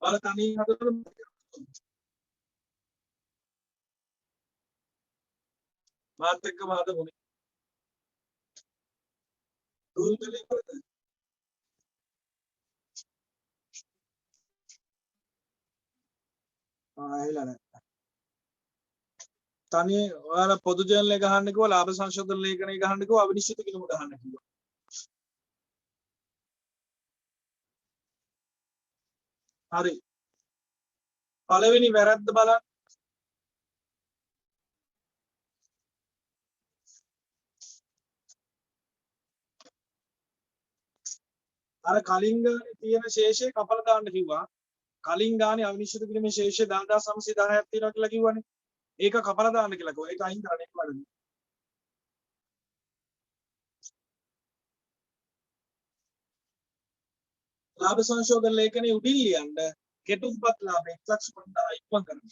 බල තනියෙන් හදනකොට මාත් එක්කම හදමුනේ. දුරුතලේ කරද? ඇහිලා නැහැ. තනිය ඔයාලා පොදු ජර්නල් එක ගහන්න කිව්වා ලාභ සංශෝධන ලේඛනය ගහන්න කිව්වා අවිනිශ්චිත කිනුම ගහන්න කිව්වා. හරි. පළවෙනි වැරද්ද බලන්න. අර කලින් ගානේ තියෙන ශේෂය කපලා දාන්න කිව්වා. කලින් ගානේ අවිනිශ්චිත කිරීමේ ශේෂය 10910ක් තියෙනවා කියලා කිව්වනේ. ඒක කපලා දාන්න කියලා කිව්වා. ඒක අයින් කරන්න එපා. ලාභ සංශෝධන ලේඛනයේ උඩින් ලියන්න කෙටුම්පත් ලාභ 15000 ඉක්මන් කරන්න.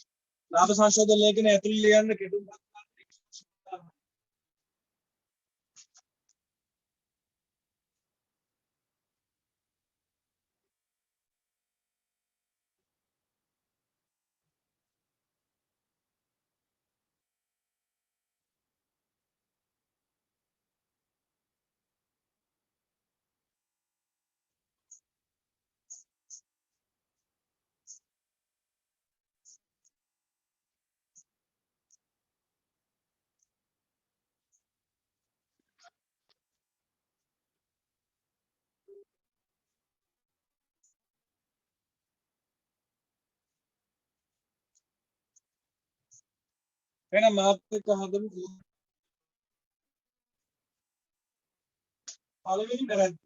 ලාභ සංශෝධන ලේඛනයේ ඇතුළේ ලියන්න කෙටුම්පත් ලාභ 15000. එහෙනම් මාත් එක්ක හදමු. පළවෙනි වැරද්ද.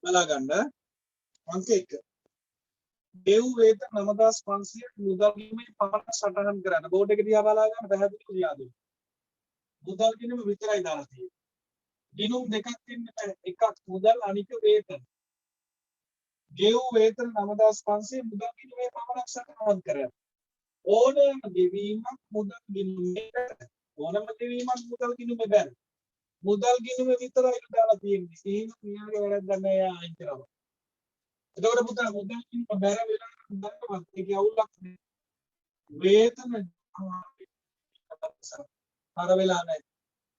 බලා ගන්න. අංක 1. දේව් වේතන 9500 මුදල් ගිණුමේ පමණ සටහන් කරන්න. බෝඩ් එක දිහා බලා ගන්න පැහැදිලිව ලියා දෙන්න. මුදල් ගිණුම විතරයි දාලා තියෙන්නේ. ගිණුම් දෙකක් ඉන්න බෑ. එකක් මුදල් අනික වේතන. දේව් වේතන 9500 මුදල් ගිණුමේ පමණක් සටහන් කරන්න. ඕනෑම ගෙවීමක් මුදල් ගිණුමේ බැහැ. ඕනෑම ගෙවීමක් මුදල් ගිණුමේ බැහැ. මුදල් ගිණුමේ විතරයි දාලා තියෙන්නේ. එහෙම මෙයාගේ වැරද්දක් නෑ යා අයින් කරනවා. එතකොට පුතා මුදල් ගිණුම බැර වෙලා දන්නවත් ඒකේ අවුලක් නෑ. වේතන හර වෙලා නැහැ.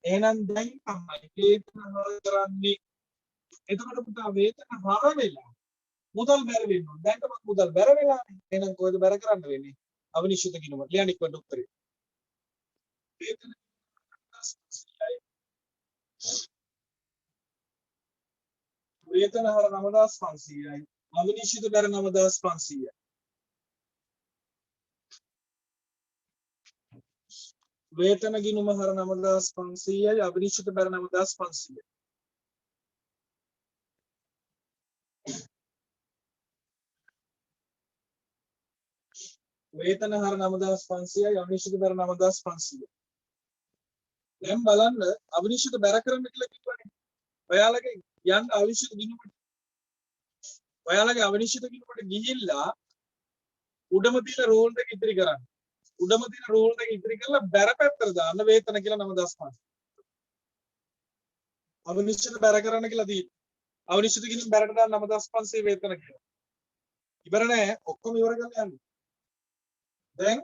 එහෙනම් දැන් තමයි වේතන හර කරන්නේ. එතකොට පුතා වේතන හර වෙලා මුදල් බැර වෙනවා. දැන් තමයි මුදල් බැර වෙලානේ. එහෙනම් කොහෙද බැර කරන්න වෙන්නේ? අවිනිශ්චිත කිනුම. ලියන්න ඉක්මනට උත්තරේ. වේතන වේතන හර 9500යි. අවිනිශ්චිත බැර 9500යි. වේතන ගිණුම හර 9500යි අවිනිශ්චිත බැර 9500යි. වේතන හර 9500යි අවිනිශ්චිත බැර 9500යි. දැන් බලන්න අවිනිශ්චිත බැර කරන්න කියලා කිව්වනේ. ඔයාලගේ යන්න අවිනිශ්චිත ගිණුමට. ඔයාලගේ අවිනිශ්චිත ගිණුමට ගිහිල්ලා උඩම තියෙන රෝල් එක ඉදිරි කරන්න. උඩම තියෙන රෝල් එක ඉදිරි කරලා බැර පැත්තට දාන්න වේතන කියලා 9500. අවිනිශ්චිත බැර කරන්න කියලා තියෙනවා. අවිනිශ්චිත ගිණුම බැරට දාන්න 9500 වේතන කියලා. ඉවර නෑ ඔක්කොම ඉවර කරලා යන්න. දැන්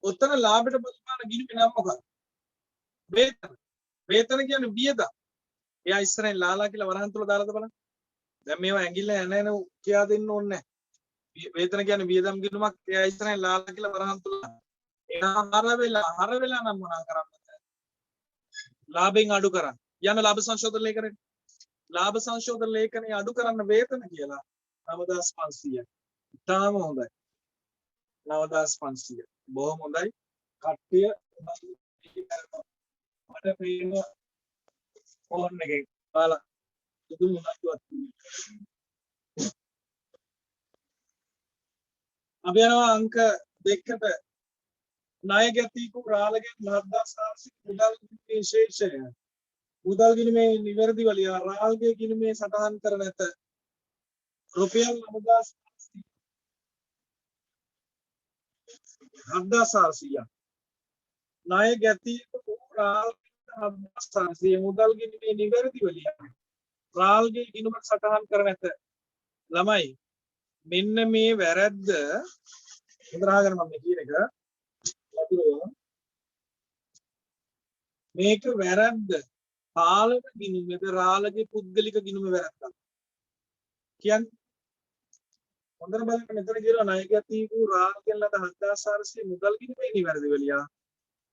ඔතන ලාභයට බලපාන ගිණුමේ නම මොකක්ද? වේතන. වේතන කියන්නේ වියදම්. එයා ඉස්සරහින් ලාලා කියලා වරහන් තුල දාලාද බලන්න. දැන් මේවා ඇඟිල්ල යන කියා දෙන්න ඕනේ නැහැ. වේතන කියන්නේ වියදම් ගිණුමක්. එයා ඉස්සරහින් ලාලා කියලා වරහන් තුල. එයා හර වෙලා නම් මොනා කරන්නද? ලාභයෙන් අඩු කරන්න. යන ලාභ සංශෝධන ලේඛනයේ ලාභ සංශෝධන ලේඛනයේ අඩු කරන්න වේතන කියලා 9500යි. ඉතාලම හොඳයි. 9500. බොහොම හොඳයි. කට්ටිය මට පේන ෆෝන් එකේ බලන්න. සුදු මොනක්වත් අපි යනවා අංක 2කට. ණය ගැතිකු රාළගේ 10400 මුදල් විශේෂය. මුදල් ගිණුමේ නිවැරදි වලිය රාළගේ ගිණුමේ සටහන් කර නැත. රුපියල් 9500 7400 ණය ගැතියක රාල් 7400 මුදල් ගිණුමේ නිවැරදිව ලියන්න. රාල්ගේ ගිණුමට සටහන් කර නැත. ළමයි මෙන්න මේ වැරද්ද ඉදරාගෙන මම කියන එක මේක වැරද්ද. පාලක ගිණුමේද රාලගේ පුද්ගලික ගිණුම වැරද්දක්. කියන්නේ හොඳට බලන්න මෙතන කියනවා ණය ගැතියක රාල් කියලා 7400 මුදල් ගිණුමේ නිවැරදිව ලියා.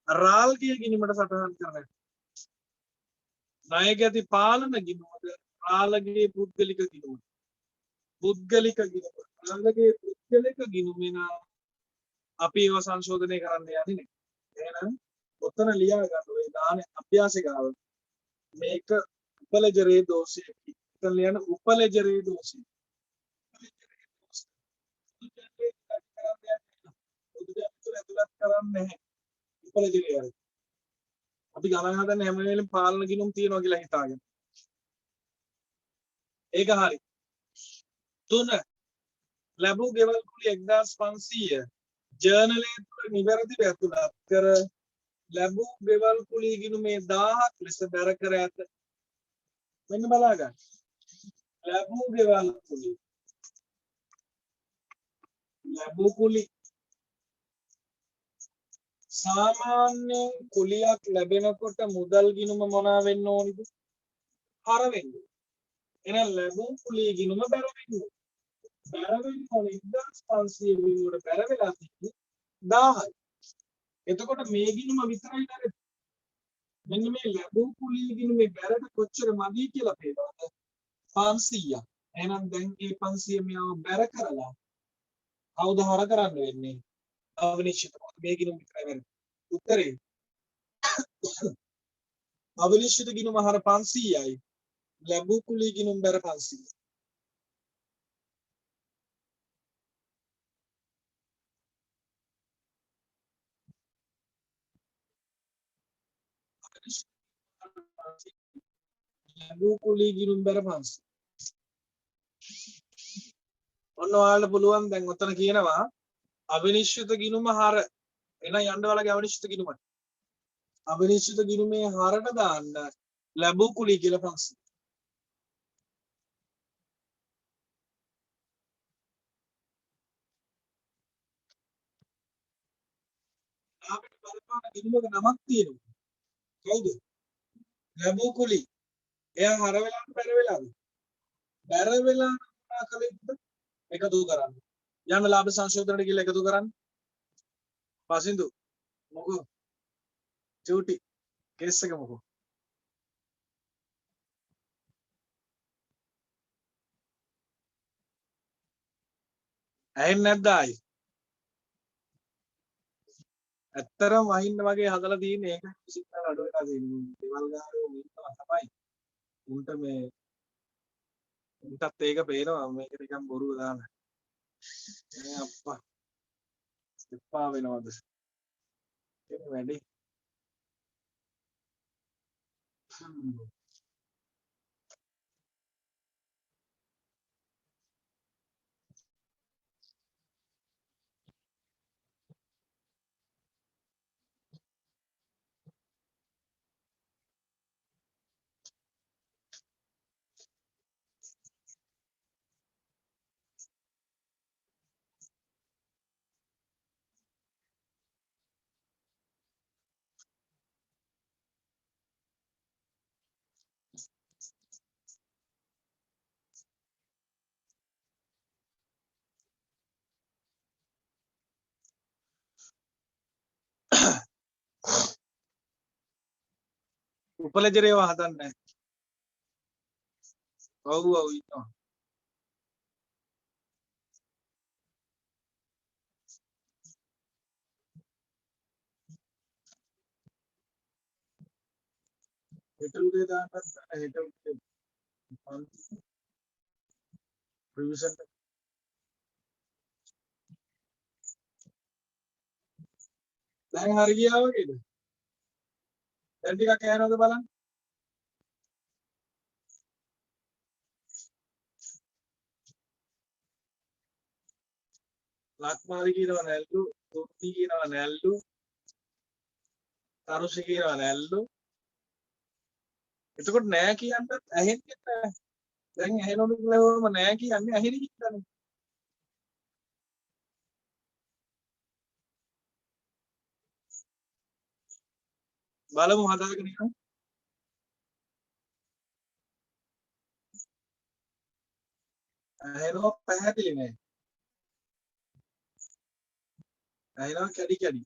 රාල්ගේ ගිණුමට සටහන් කරන්න. ණය ගැති පාලන ගිණුමද රාලගේ පුද්ගලික ගිණුම. පුද්ගලික ගිණුම. රාලගේ පුද්ගලික ගිණුමේ නම් අපි ඒව සංශෝධනය කරන්න යන්නේ නැහැ. එහෙනම් ඔතන ලියා ගන්න ඔය දාන අභ්‍යාසික ගාව මේක උපලෙජරේ දෝෂය. එතන ලියන උපලෙජරේ දෝෂය. ඇතුළත් කරන්නේ නැහැ. උපලෙජරේ වල. අපි ගණන් හදන්න හැම වෙලේම පාලන ගිණුම් තියනවා කියලා හිතාගෙන. ඒක හරි. 3 ලැබූ ගෙවල් කුලි 1500 ජර්නලයේ තුල නිවැරදිව ඇතුළත් කර ලැබූ ගෙවල් කුලි ගිණුමේ 1000ක් ලෙස බැර කර ඇත. මෙන්න බලා ගන්න. ලැබූ ගෙවල් කුලි ලැබූ කුලි සාමාන්‍යයෙන් කුලියක් ලැබෙනකොට මුදල් ගිණුම මොනවා වෙන්න ඕනිද? හර වෙන්න. එහෙනම් ලැබූ කුලි ගිණුම බැර වෙන්න. බැර වෙන්න ඕනේ 1500 වෙනුවට බැර වෙලා තියෙන්නේ 1000යි. එතකොට මේ ගිණුම විතරයි නේද? මෙන්න මේ ලැබූ කුලි ගිණුමේ බැරට කොච්චර මදි කියලා පේනවද? 500ක්. එහෙනම් දැන් මේ 500 මෙයාව බැර කරලා කවුද හර කරන්න වෙන්නේ? අවිනිශ්චිත මේ ගිණුම විතරයි වෙන්නේ. උත්තරේ අවිනිශ්චිත ගිණුම හර 500යි. ලැබූ කුලි ගිණුම බැර 500. ලැබූ කුලි ගිණුම බැර 500. ඔන්න ඔයාලට පුළුවන් දැන් ඔතන කියනවා අවිනිශ්චිත ගිණුම හර එන යන්න වලගේ අවිනිශ්චිත ගිණුමට. අවිනිශ්චිත ගිණුමේ හරට දාන්න ලැබූ කුලි කියලා 500. අපිට බලපාන ගිණුමක නමක් තියෙනවා. කවුද? ලැබූ කුලි. එයා හර වෙලාද බැර වෙලාද? බැර වෙලා මොනවා කළේද? එකතු කරන්න. යන්න ලාභ සංශෝධනයට කියලා එකතු කරන්න. පසින්දු මොකෝ චූටි කේස් එක මොකෝ ඇහෙන්නේ නැද්ද ආයි? ඇත්තරම වහින්න වගේ හදලා තියෙන්නේ ඒක සිග්නල් අඩු වෙලා තියෙන්නේ. දේවල් ගානේ ඉන්නවා තමයි. උන්ට මේ උන්ටත් ඒක පේනවා මේක නිකන් බොරුව දාන. මේ අප්පා එපා වෙනවද? ඒක වැඩි. උපලෙජරේව හදන්නේ. ඔව් ඔව් ඉන්නවා. හෙට උදේ දාන්නත් හෙට උදේ රිවිෂන් දැන් හරි ගියා වගේද? දැන් ටිකක් ඇහෙනවද බලන්න. ලක්මාරි කියනවා නැල්ලු තුති කියනවා නැල්ලු. තරුෂි කියනවා නැල්ලු. එතකොට නෑ කියන්නත් ඇහෙන්නේ නැහැ. දැන් ඇහෙනවද කියලා හොරම නෑ කියන්නේ ඇහෙන හින්දානේ. බලමු හදාගෙන ඉන්න. ඇහෙනවා පැහැදිලි නෑ. ඇහෙනවා කැඩි කැඩි.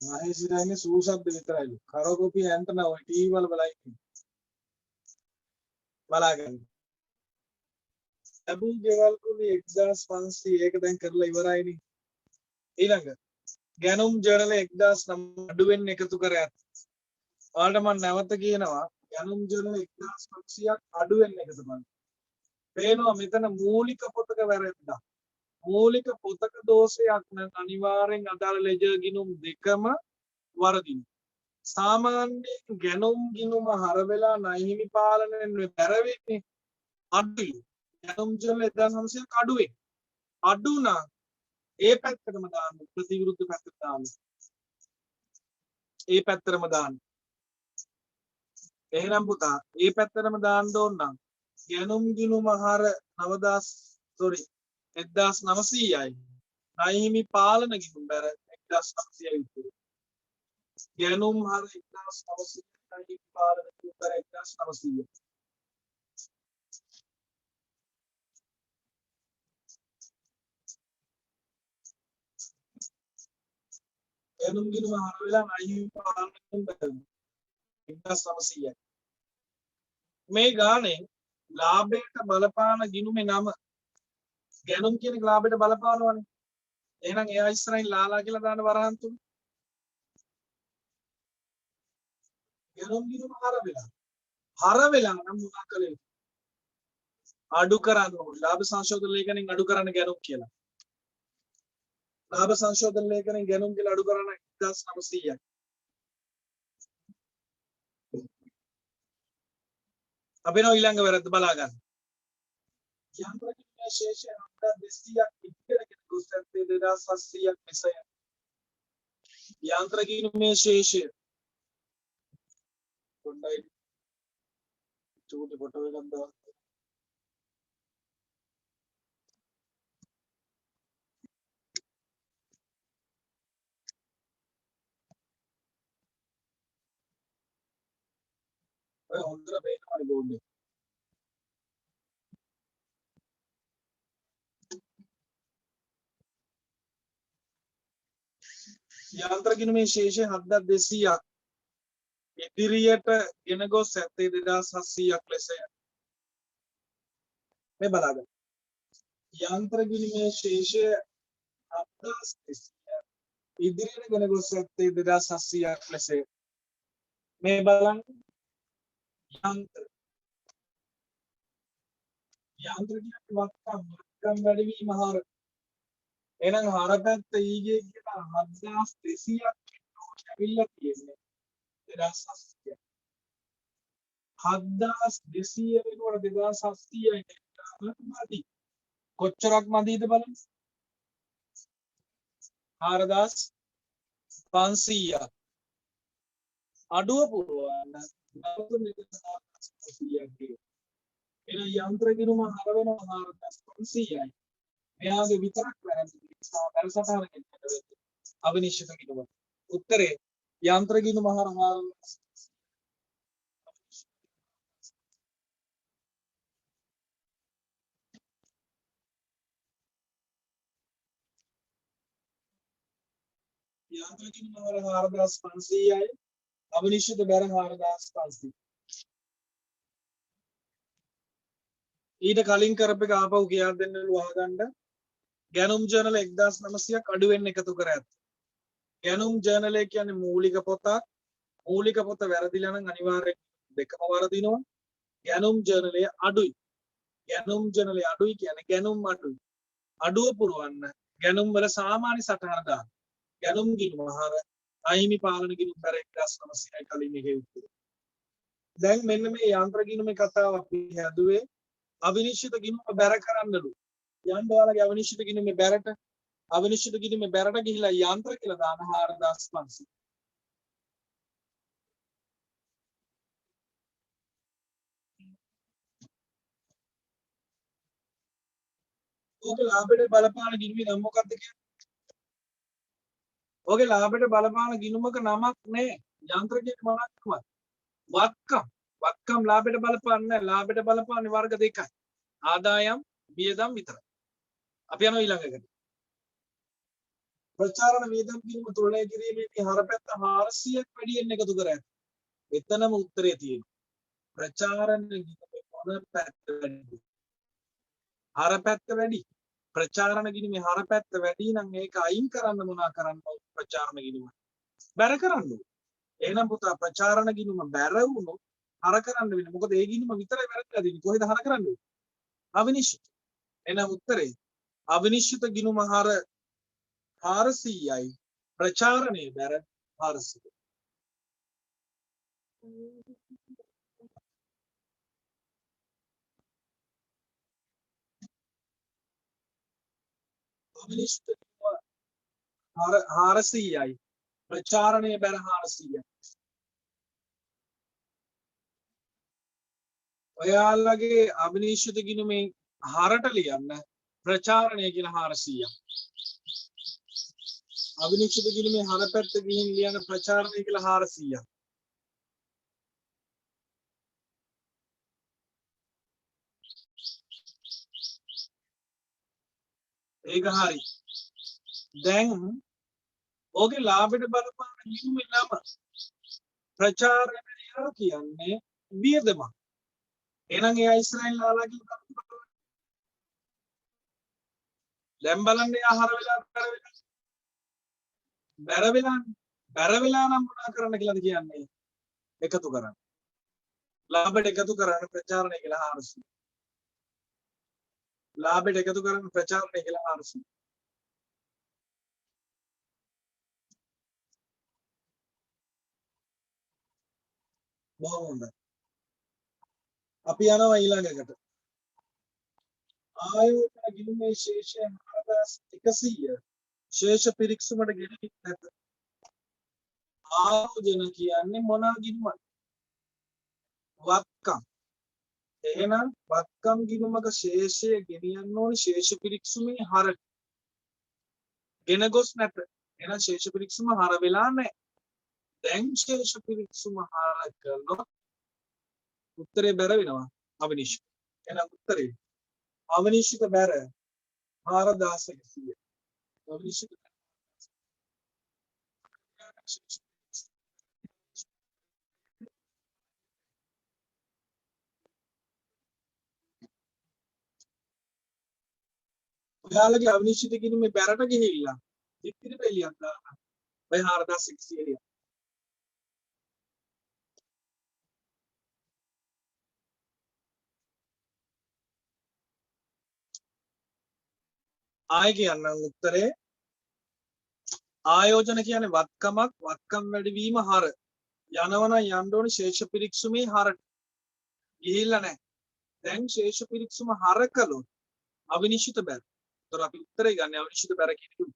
මහේසිරාගේ සූ ශබ්ද විතරයිලු. කරකොපි ඇන්ටනා ඔය ටීවී වල බලයි බලාගන්න. ලැබුම් ගෙවල් කුලි 1500 ඒක දැන් කරලා ඉවරයිනේ. ඊළඟ ගැනුම් ජර්නල් 1009 අඩුවෙන් එකතු කර ඇත. ඔයාලට මම නැවත කියනවා ගැනුම් ජර්නල් 1500ක් අඩුවෙන් එකතු කරන්න. පේනවා මෙතන මූලික පොතක වැරද්දක්. මූලික පොතක දෝෂයක් නම් අනිවාර්යෙන් අදාළ ලෙජර් ගිණුම් දෙකම වරදිනවා. සාමාන්‍යයෙන් ගැනුම් ගිණුම හර වෙලා නයිහිමි පාලනයෙන් බැරවෙන්නේ අඩුයි. ගැනුම් ජර්නල් 1900ක් අඩුවෙන්. අඩු නම් ඒ පැත්තටම දාන්න ප්‍රතිවිරුද්ධ පැත්තට දාන්න. ඒ පැත්තටම දාන්න. එහෙනම් පුතා ඒ පැත්තටම දාන්න ඕන නම් ගැනුම් ගිණුම හර 1900යි. නයිහිමි පාලන ගිණුම් බැර 1900යි විතර. ගැනුම් හර 1900 නයිහිමි පාලන ගිණුම් බැර 1900. ගැනුම් ගිණුම හර වෙලා නයිහිමි පාලන ගිණුම් බැර 1900යි. මේ ගානේ ලාභයට බලපාන ගිණුමේ නම ගැනුම් කියන එක ලාභයට බලපානවනේ. එහෙනම් එයා ඉස්සරහින් ලාලා කියලා දාන්න වරහන් තුන. ගැනුම් ගිණුම හර වෙලා නම් මොකක් කළේ? අඩු කරන්න ඕනේ. ලාභ සංශෝධන ලේඛනයෙන් අඩු කරන්න ගැනුම් කියලා. ලාභ සංශෝධන ලේඛනයෙන් ගැනුම් කියලා අඩු කරන්න 1900යි. අපි නෝ ඊළඟ වැරද්ද බලා ගන්න. යන්ත්‍රකින් ශේෂය 200ක් ඉක්කරගෙන ගොස් ඇත්තේ 2700ක් මෙසය. යන්ත්‍රකින් මේ ශේෂය පොඩ්ඩයි චූටි ෆොටෝ එකක් දාන්න. ඔය හොඳට පේනවනේ බෝඩ් එක. යාන්ත්‍රකින් මේ ශේෂය 7200ක් ඉදිරියට ගෙන ගොස් ඇත්තේ 2700ක් ලෙසය. මේ බලන්න. යාන්ත්‍රකින් මේ ශේෂය 7200 ඉදිරියට ගෙන ගොස් ඇත්තේ 2700ක් ලෙසය. මේ බලන්න. යාන්ත්‍ර කියන්නේ වක්කම් වැඩි වීම හර. එහෙනම් හරපැත්ත ඊගේ කියලා 7200ක් ඇවිල්ලා තියෙන්නේ 2700. 7200 වෙනුවට 2700යි මදි. කොච්චරක් මදිද බලන්න. 4500ක්. අඩුව පුරවන්න 4500ක්. එන යන්ත්‍ර ගිණුම හර වෙනවා 4500යි. මෙයාගේ විතරක් වැරදි නිසා වැරසටහන ගෙන්නට වෙන්නේ. අවිනිශ්චිත ගිණුම. උත්තරේ යන්ත්‍ර ගිණුම හර 4500. යන්ත්‍ර ගිණුම හර 4500යි. අවිනිශ්චිත බැර 4500. ඊට කලින් කරපු එක ආපහු කියා දෙන්නලු අහගන්න. ගැනුම් ජර්නල් 1900ක් අඩුවෙන් එකතු කර ඇත. ගැනුම් ජර්නලය කියන්නේ මූලික පොතක්. මූලික පොත වැරදිලා නම් අනිවාර්යෙන් දෙකම වරදිනවා. ගැනුම් ජර්නලය අඩුයි. ගැනුම් ජර්නලය අඩුයි කියන්නේ ගැනුම් අඩුයි. අඩුව පුරවන්න ගැනුම් වල සාමාන්‍ය සටහන දාන්න. ගැනුම් ගිණුම හර අහිමි පාලන ගිණුම් බැර 1900යි කලින් එකේ උත්තර. දැන් මෙන්න මේ යන්ත්‍ර ගිණුමේ කතාව අපි හැදුවේ අවිනිශ්චිත ගිණුම බැර කරන්නලු. යන්න ඔයාලගේ අවිනිශ්චිත ගිණුමේ බැරට අවිනිශ්චිත ගිණුමේ බැරට ගිහිලා යන්ත්‍ර කියලා දාන 4500. ඕකේ ලාභයට බලපාන ගිණුමේ නම මොකක්ද කියන්නේ? ඕකේ ලාභයට බලපාන ගිණුමක නමක් නෑ. යන්ත්‍ර කියන මොනක් නමක්? වත්කම්. වත්කම් ලාභයට බලපාන්නේ නැහැ. ලාභයට බලපාන්නේ වර්ග දෙකයි. ආදායම් වියදම් විතරයි. අපි යනවා ඊළඟට. ප්‍රචාරණ වියදම් ගිණුම තුලනය කිරීමේදී හරපැත්ත 400ක් වැඩියෙන් එකතු කර ඇත. එතනම උත්තරේ තියෙනවා. ප්‍රචාරණ ගිණුමේ මොන පැත්ත වැඩිද? හරපැත්ත වැඩි. ප්‍රචාරණ ගිණුමේ හරපැත්ත වැඩි නම් ඒක අයින් කරන්න මොනා කරන්න ඕන? ප්‍රචාරණ ගිණුම බැර කරන්න ඕන. එහෙනම් පුතා ප්‍රචාරණ ගිණුම බැර වුණොත් හර කරන්න වෙන්නේ. මොකද ඒ ගිණුම විතරයි වැරදිලා තියෙන්නේ. කොහෙද හර කරන්නේ? අවිනිශ්චිත. එහෙනම් උත්තරේ අවිනිශ්චිත ගිණුම හර 400යි ප්‍රචාරණය බැර 400. අවිනිශ්චිත ගිණුම හර 400යි ප්‍රචාරණය බැර 400යි. ඔයාලගේ අවිනිශ්චිත ගිණුමේ හරට ලියන්න ප්‍රචාරණය කියලා 400ක්. අවිනිශ්චිත ගිණුමේ හර පැත්ත ගිහින් ලියන ප්‍රචාරණය කියලා 400ක්. ඒක හරි. දැන් ඕකේ ලාභයට බලපාන ගිණුමේ නම ප්‍රචාරණය කියන්නේ වියදම. එහෙනම් එයා ඉස්රායෙල් ලාලාගේ දැන් බලන්න එයා හර වෙලා බැර වෙලා නම් මොනා කරන්න කියලාද කියන්නේ? එකතු කරන්න. ලාභයට එකතු කරන්න ප්‍රචාරණය කියලා 400. ලාභයට එකතු කරන්න ප්‍රචාරණය කියලා 400. බොහොම හොඳයි. අපි යනවා ඊළඟකට. ආයෝජන ගිණුමේ ශේෂය 4100 ශේෂ පිරික්සුමට ගෙනෙන්නේ නැත. ආයෝජන කියන්නේ මොනවා ගිණුමක්ද? වත්කම්. එහෙනම් වත්කම් ගිණුමක ශේෂය ගෙනියන්න ඕනේ ශේෂ පිරික්සුමේ හර ගෙන ගොස් නැත. එහෙනම් ශේෂ පිරික්සුම හර වෙලා නැහැ. දැන් ශේෂ පිරික්සුම හර කළොත් උත්තරේ බැර වෙනවා අවිනිශ්චිත. එහෙනම් උත්තරේ අවිනිශ්චිත බැර 4100. අවිනිශ්චිත ඔයාලගේ අවිනිශ්චිත ගිණුමේ බැරට ගිහිල්ලා ඉතිරි පෙළියක් දාන්න. ඔය 4100 ආයෙ කියන්නම් උත්තරේ ආයෝජන කියන්නේ වත්කමක් වත්කම් වැඩිවීම හර යනවනම් යන්න ඕනේ ශේෂ පිරික්සුමේ හරට ගිහිල්ලා නැහැ. දැන් ශේෂ පිරික්සුම හර කළොත් අවිනිශ්චිත බැර. ඒතර අපි උත්තරේ ගන්න අවිනිශ්චිත බැර කියන එක.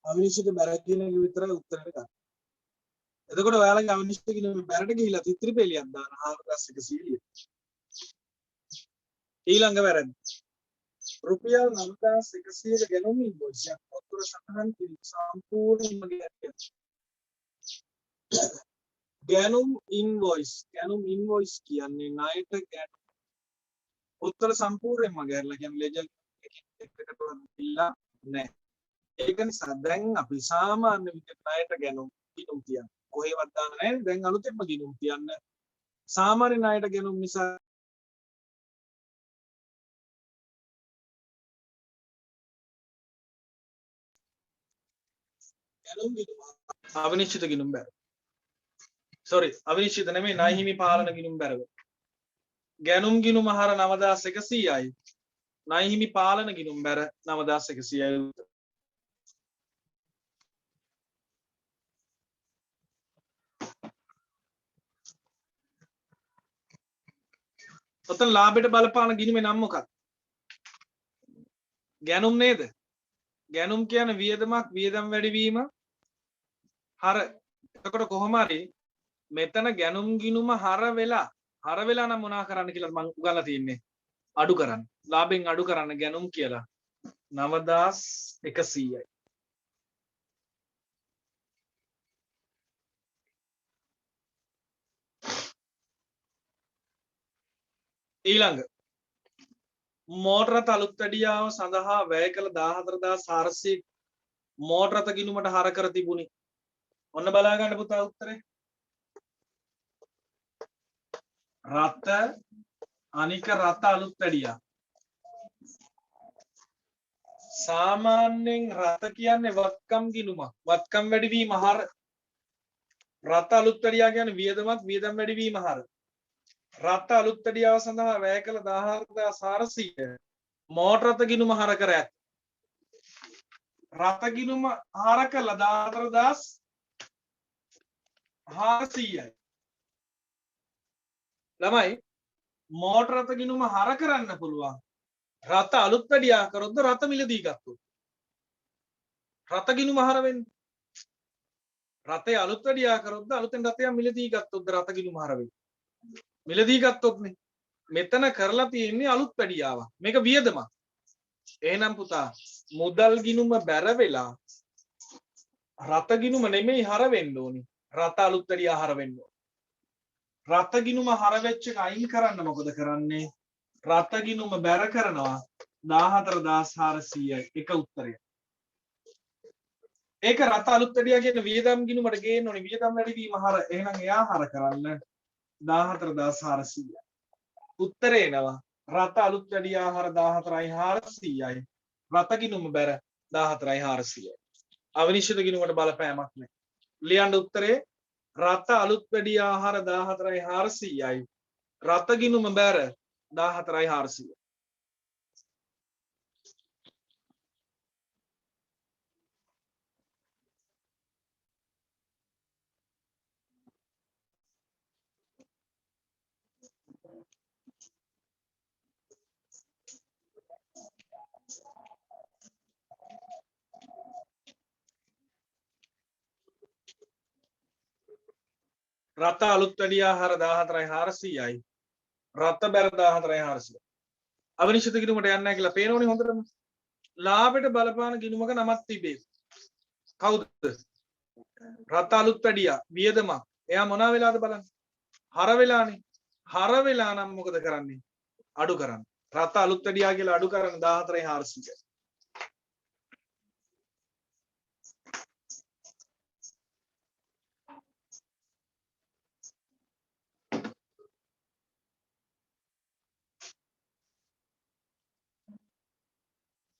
අවිනිශ්චිත බැර කියන එක විතරයි උත්තරේ ගන්න. එතකොට ඔයාලගේ අවිනිශ්චිත කියන බැරට ගිහිල්ලා ඉතිරි පෙළියක් දාන 4100. ඊළඟ වැරද්ද. රුපියල් 9100ක ගැනුම් ඉන්වොයිස් එකක් පොත්වල සටහන් කිරීම සම්පූර්ණයෙන්ම ගැනුම් ඉන්වොයිස් කියන්නේ ණයට ගැනුම් පොත්වල සම්පූර්ණයෙන්ම ගැරලා කියන්නේ ලෙජර් එකකට දීලා නැහැ. ඒක නිසා දැන් අපි සාමාන්‍ය විදිහට ණයට ගැනුම් තියන්නේ. කොහෙවත් දාන්න නැහැ. දැන් අලුතෙන්ම ගිණුම් තියන්න. සාමාන්‍ය ණයට ගැනුම් නිසා අවිනිශ්චිත ගිණුම් බැර. sorry අවිනිශ්චිත නෙමෙයි ණය හිමි පාලන ගිණුම් බැරව. ගැනුම් ගිණුම හර 9100යි. ණය හිමි පාලන ගිණුම් බැර 9100යි. ඔතන ලාභයට බලපාන ගිණුමේ නම මොකක්ද? ගැනුම් නේද? ගැනුම් කියන්නේ වියදමක් වියදම් වැඩිවීම හර එතකොට කොහොම හරි මෙතන ගැනුම් ගිණුම හර වෙලා නම් මොනා කරන්න කියලා මම උගන්ලා තින්නේ අඩු කරන්න. ලාභෙන් අඩු කරන්න ගැනුම් කියලා 9100යි. ඊළඟ මෝටර රථ අලුත් වැඩියාව සඳහා වැය කළ 14400 මෝටර රථ ගිණුමට හර කර තිබුණි. ඔන්න බලා ගන්න පුතා උත්තරේ. රථ අනික රථ අලුත් වැඩියා. සාමාන්‍යයෙන් රථ කියන්නේ වත්කම් ගිණුමක්. වත්කම් වැඩිවීම හර. රථ අලුත් වැඩියා කියන්නේ වියදමක් වියදම් වැඩිවීම හර. රථ අලුත් වැඩියාව සඳහා වැය කළ 14400 මෝටර රථ ගිණුම හර කර ඇත. රථ ගිණුම හර කළ 14400යි. ළමයි මෝටර රථ ගිණුම හර කරන්න පුළුවන්. රථ අලුත් වැඩියා කරොත්ද රථ මිලදී ගත්තොත්. රථ ගිණුම හර වෙන්නේ. රථය අලුත් වැඩියා කරොත්ද අලුතෙන් රථය මිලදී ගත්තොත්ද රථ ගිණුම හර වෙන්නේ. මිලදී ගත්තොත්නේ. මෙතන කරලා තියෙන්නේ අලුත් වැඩියාවක්. මේක වියදමක්. එහෙනම් පුතා මුදල් ගිණුම බැර වෙලා රථ ගිණුම නෙමෙයි හර වෙන්න ඕනි. රථ අලුත් වැඩියා හර වෙන්න ඕනි. රථ ගිණුම හර වෙච්ච එක අයින් කරන්න මොකද කරන්නේ? රථ ගිණුම බැර කරනවා 14400යි එක උත්තරය. ඒක රථ අලුත් වැඩියා කියන වියදම් ගිණුමට ගේන්න ඕනි. වියදම් වැඩි වීම හර. එහෙනම් එයා හර කරන්න 14400යි. උත්තරේ එනවා රථ අලුත් වැඩියා හර 14400යි. රථ ගිණුම බැර 14400යි. අවිනිශ්චිත ගිණුමට බලපෑමක් නැහැ. ලියන්න උත්තරේ රථ අලුත් වැඩියා හර 14400යි. රථ ගිණුම බැර 14400යි. රථ අලුත් වැඩියා හර 14400යි. රථ බැර 14400යි. අවිනිශ්චිත ගිණුමට යන්නේ නැහැ කියලා පේනවනේ හොඳටම. ලාභයට බලපාන ගිණුමක නමක් තිබේ. කවුද? රථ අලුත් වැඩියා වියදමක්. එයා මොනවා වෙලාද බලන්න. හර වෙලානේ. හර වෙලා නම් මොකද කරන්නේ? අඩු කරන්න. රථ අලුත් වැඩියා කියලා අඩු කරන 14400යි.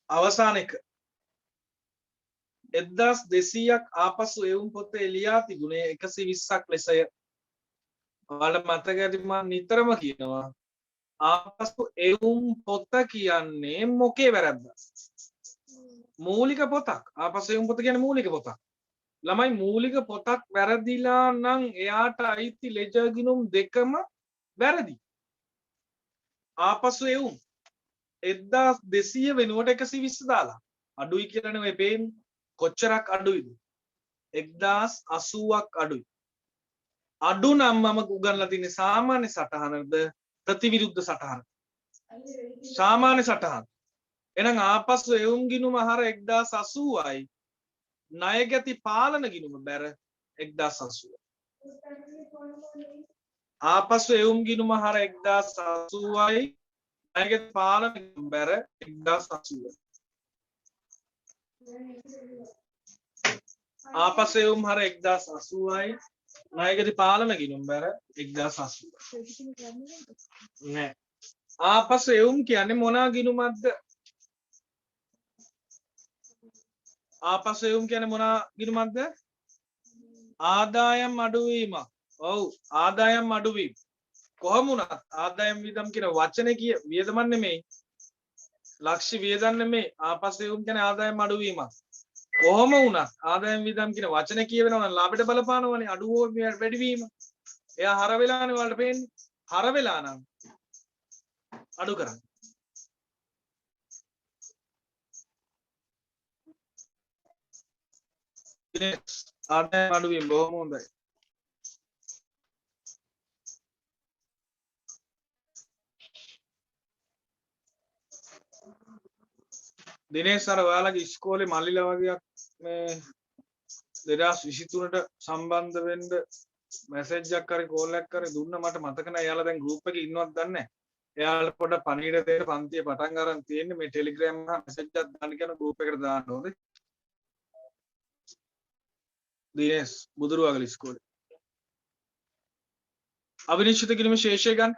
අවසාන එක 1200ක් ආපසු එවුම් පොතේ ලියා තිබුණේ 120ක් ලෙසය. ඔයාලට මතක ඇති මම නිතරම කියනවා ආපසු එවුම් පොත කියන්නේ මොකේ වැරද්දක්? මූලික පොතක්. ආපසු එවුම් පොත කියන්නේ මූලික පොතක්. ළමයි මූලික පොතක් වැරදිලා නම් එයාට අයිති ලෙජර් ගිණුම් දෙකම වැරදි. ආපසු එවුම් 1200 වෙනුවට 120 දාලා අඩුයි කියලානේ ඔය පේන්නේ. කොච්චරක් අඩුයිද? 1080ක් අඩුයි. අඩු නම් මම උගන්ලා තින්නේ සාමාන්‍ය සටහනද ප්‍රතිවිරුද්ධ සටහන? සාමාන්‍ය සටහන. එහෙනම් ආපසු එවුම් ගිණුම හර 1080යි. ණය ගැති පාලන ගිණුම බැර 1080යි. ආපසු එවුම් ගිණුම හර 1080යි. ණය ගැති පාලන ගිණුම බැර 1080යි. ආපසු එවුම් හර 1080යි. ණය ගැති පාලන ගිණුම් බැර 1080යි. නෑ. ආපසු එවුම් කියන්නේ මොනවා ගිණුමක්ද? ආපස්සෙ යොමු කියන්නේ මොන ගිණුමක්ද? ආදායම් අඩුවීම. ඔව් ආදායම් අඩුවීම. කොහොම වුණත් ආදායම් වියදම් කියන වචනේ කිය වියදමක් නෙමෙයි. ලක්ෂ්‍ය වියදම් නෙමෙයි. ආපස්සෙ යොමු කියන්නේ ආදායම් අඩුවීමක්. කොහොම වුණත් ආදායම් වියදම් කියන වචනේ කියවෙනවා නම් ලාභයට බලපානවනේ අඩු හෝ වැඩිවීම. එයා හර වෙලානේ වලට පේන්නේ. හර වෙලා නම් අඩු කරන්න. ආදායම් අඩුවීම බොහොම හොඳයි. දිනේශ් අර ඔයාලගේ ඉස්කෝලේ මල්ලිලා වගේක් මේ 2023ට සම්බන්ධ වෙන්න මැසේජ් එකක් හරි කෝල් එකක් හරි දුන්න මට මතක නැහැ. එයාලා දැන් ගෲප් එකේ ඉන්නවද දන්නේ නැහැ. එයාලා පොඩ්ඩක් පණිවිඩ දෙන්න පන්තිය පටන් ගන්න තියෙන්නේ මේ ටෙලිග්‍රෑම් එක මැසේජ් එකක් දාන්න කියන ගෲප් එකට දාන්න ඕනේ. දිනේශ් බුදුරුවගල ඉස්කෝලේ. අවිනිශ්චිත කිරීමේ ශේෂය ගන්න.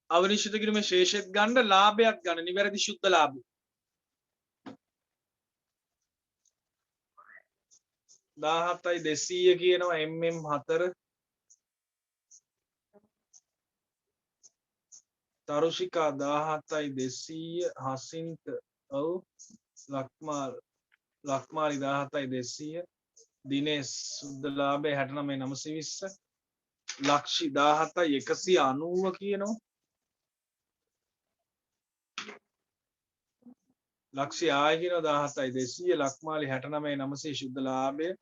අවිනිශ්චිත කිරීමේ ශේෂයත් ගන්න ලාභයක් ගන්න නිවැරදි ශුද්ධ ලාභය. 17,200 කියනවා MM4 තරුෂිකා 17,200 හසින්ත ඔව් ලක්මාලි 17,200 දිනේශ් සුද්ධ ලාභය 69,920 ලක්ෂි 17,190 කියනවා ලක්ෂි ආය කියනවා 17,200 ලක්මාලි 69,900 ශුද්ධ ලාභය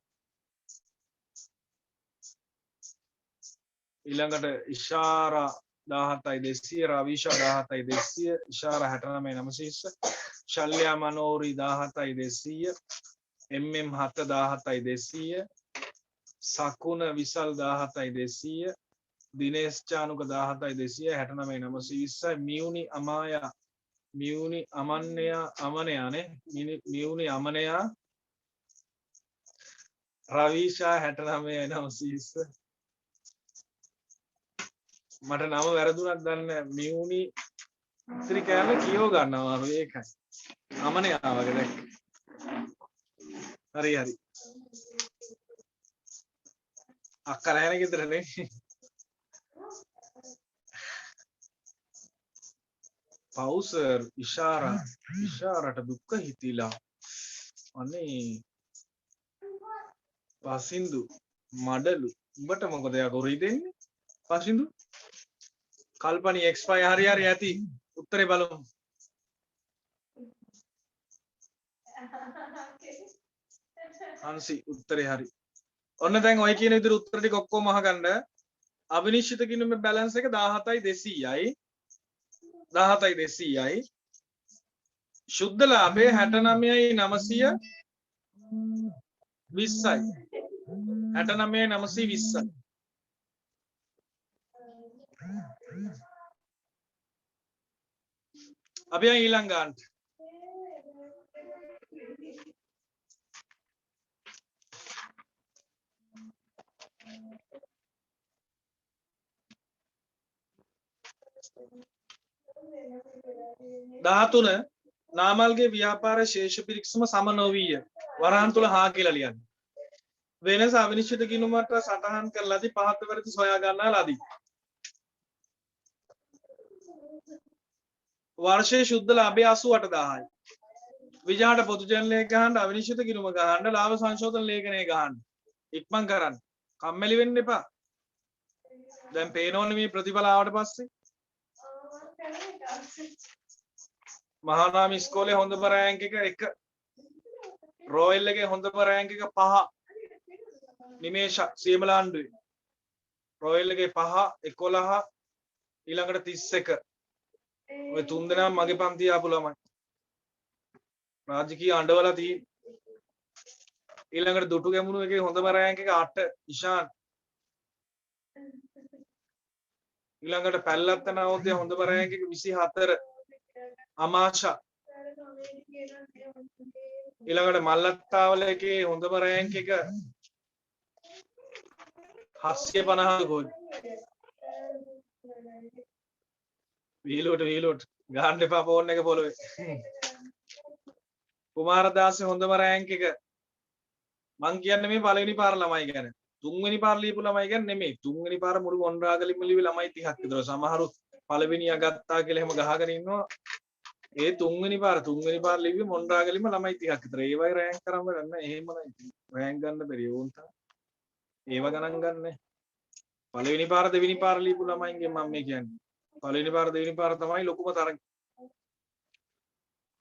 ඊළඟට ඉෂාරා 17,200 රවිෂා 17,200 ඉෂාරා 69,920 ශල්‍යා මනෝරි 17,200 MM7 17,200 සකුණ විසල් 17,200 දිනේශ් චානුක 17,200 69,920 මියුනි අමනයානේ මියුනි අමනයා රවිෂා 69,920 මට නම වැරදුනක් දන්නේ මියුනි ඉතිරි කෑල්ල කියව ගන්නවා ඒකයි අමනයා වගේ දැක්ක හරි අක්කා නැහැ ගෙදරනේ පෞසර් ඉෂාරට දුක්ඛ හිතිලා අනේ පසින්දු මඩලු උඹට මොකද යා කොරි දෙන්නේ පසින්දු කල්පනි x5 හරි ඇති උත්තරේ බලමු හංසි උත්තරේ හරි ඔන්න දැන් ඔය කියන විදිහට උත්තර ටික ඔක්කොම අහගන්න අවිනිශ්චිත කිනුමේ බැලන්ස් එක 17,200යි 17,200යි ශුද්ධ ලාභය 69,920යි 69,920යි අපි ඊළඟ ගන්නට 13 නාමල්ගේ ව්‍යාපාර ශේෂ පිරික්සම සම නොවිය වරහන් තුල හා කියලා ලියන්න වෙනස අවිනිශ්චිත ගිණුමට සටහන් කරලාදී පහත් වැරදි සොයා ගන්නා ලදී වර්ෂයේ ශුද්ධ ලාභය 88,000යි විජහට පොදු ජන ලේඛ ගහන්න අවිනිශ්චිත ගිණුම ගහන්න ලාභ සංශෝධන ලේඛනය ගහන්න ඉක්මන් කරන්න කම්මැලි වෙන්න එපා දැන් පේනෝනේ මේ ප්‍රතිඵල ආවට පස්සේ මහානාම ඉස්කෝලේ හොඳම රෑන්ක් එක 1 රොයල් එකේ හොඳම රෑන්ක් එක 5 නිමේෂ සියමලාණ්ඩුවේ රොයල් එකේ 5 11 ඊළඟට 31 ඔය තුන් දෙනා මගේ පන්තිය ආපු ළමයි රාජකීය අඬවලා තියෙන ඊළඟට දුටු ගැමුණු එකේ හොඳම රෑන්ක් එක 8 ඉෂාන් ඊළඟට පැල්ලත්ත නවෝදය හොඳම රෑන්ක් එක 24 අමාෂා ඊළඟට මල්ලත්තාවල එකේ හොඳම රෑන්ක් එක 750 කෝඩි. වීලුවට ගහන්න එපා ෆෝන් එක පොළවේ. කුමාරදාස හොඳම රෑන්ක් එක. මං කියන්නේ මේ පළවෙනි පාර ළමයි ගැන. තුන්වෙනි පාර ලියපු ළමයි ගැන නෙමෙයි. තුන්වෙනි පාර මුළු මොණරාගලින්ම ලියපු ළමයි 30ක් විතර. සමහරු පළවෙනියා ගත්තා කියලා එහෙම ගහගෙන ඉන්නවා. ඒ තුන්වෙනි පාර ලිව්වේ මොණරාගලින්ම ළමයි 30ක් විතර. ඒ වගේ රෑන්ක් කරන් බලන්න එහෙම නෑ. රෑන්ක් ගන්න බැරි වුන් තා. ඒව ගණන් ගන්න. පළවෙනි පාර දෙවෙනි පාර ලියපු ළමයින්ගේ මම මේ කියන්නේ. පළවෙනි පාර දෙවෙනි පාර තමයි ලොකුම තරඟ.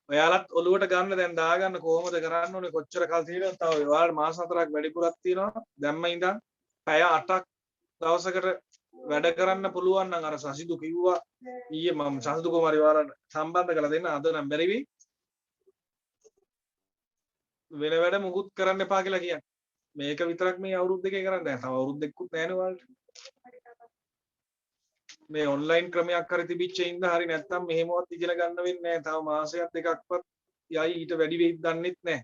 ඔයාලත් ඔලුවට ගන්න දැන් දාගන්න කොහොමද කරන්න ඕනේ කොච්චර කල් තියෙනවද තව ඔයාලට මාස 4ක් වැඩිපුරක් තියෙනවා දැම්ම ඉඳන් පැය 8ක් දවසකට වැඩ කරන්න පුළුවන් නම් අර සසිදු කිව්වා ඊයේ මම සසිදු කුමාරි ඔයාලට සම්බන්ධ කරලා දෙන්න අද නම් බැරි වෙයි වෙන වැඩ මුකුත් කරන්න එපා කියලා කියන්නේ මේක විතරක් මේ අවුරුදු දෙකේ කරන්න දැන් තව අවුරුදු දෙකකුත් නැහැනේ ඔයාලට මේ ඔන්ලයින් ක්‍රමයක් හරි තිබිච්ච ඉඳ හරි නැත්තම් මෙහෙමවත් ඉගෙන ගන්න වෙන්නේ නැහැ. තව මාසයක් දෙකක්වත් යයි ඊට වැඩි වෙයිද දන්නෙත් නැහැ.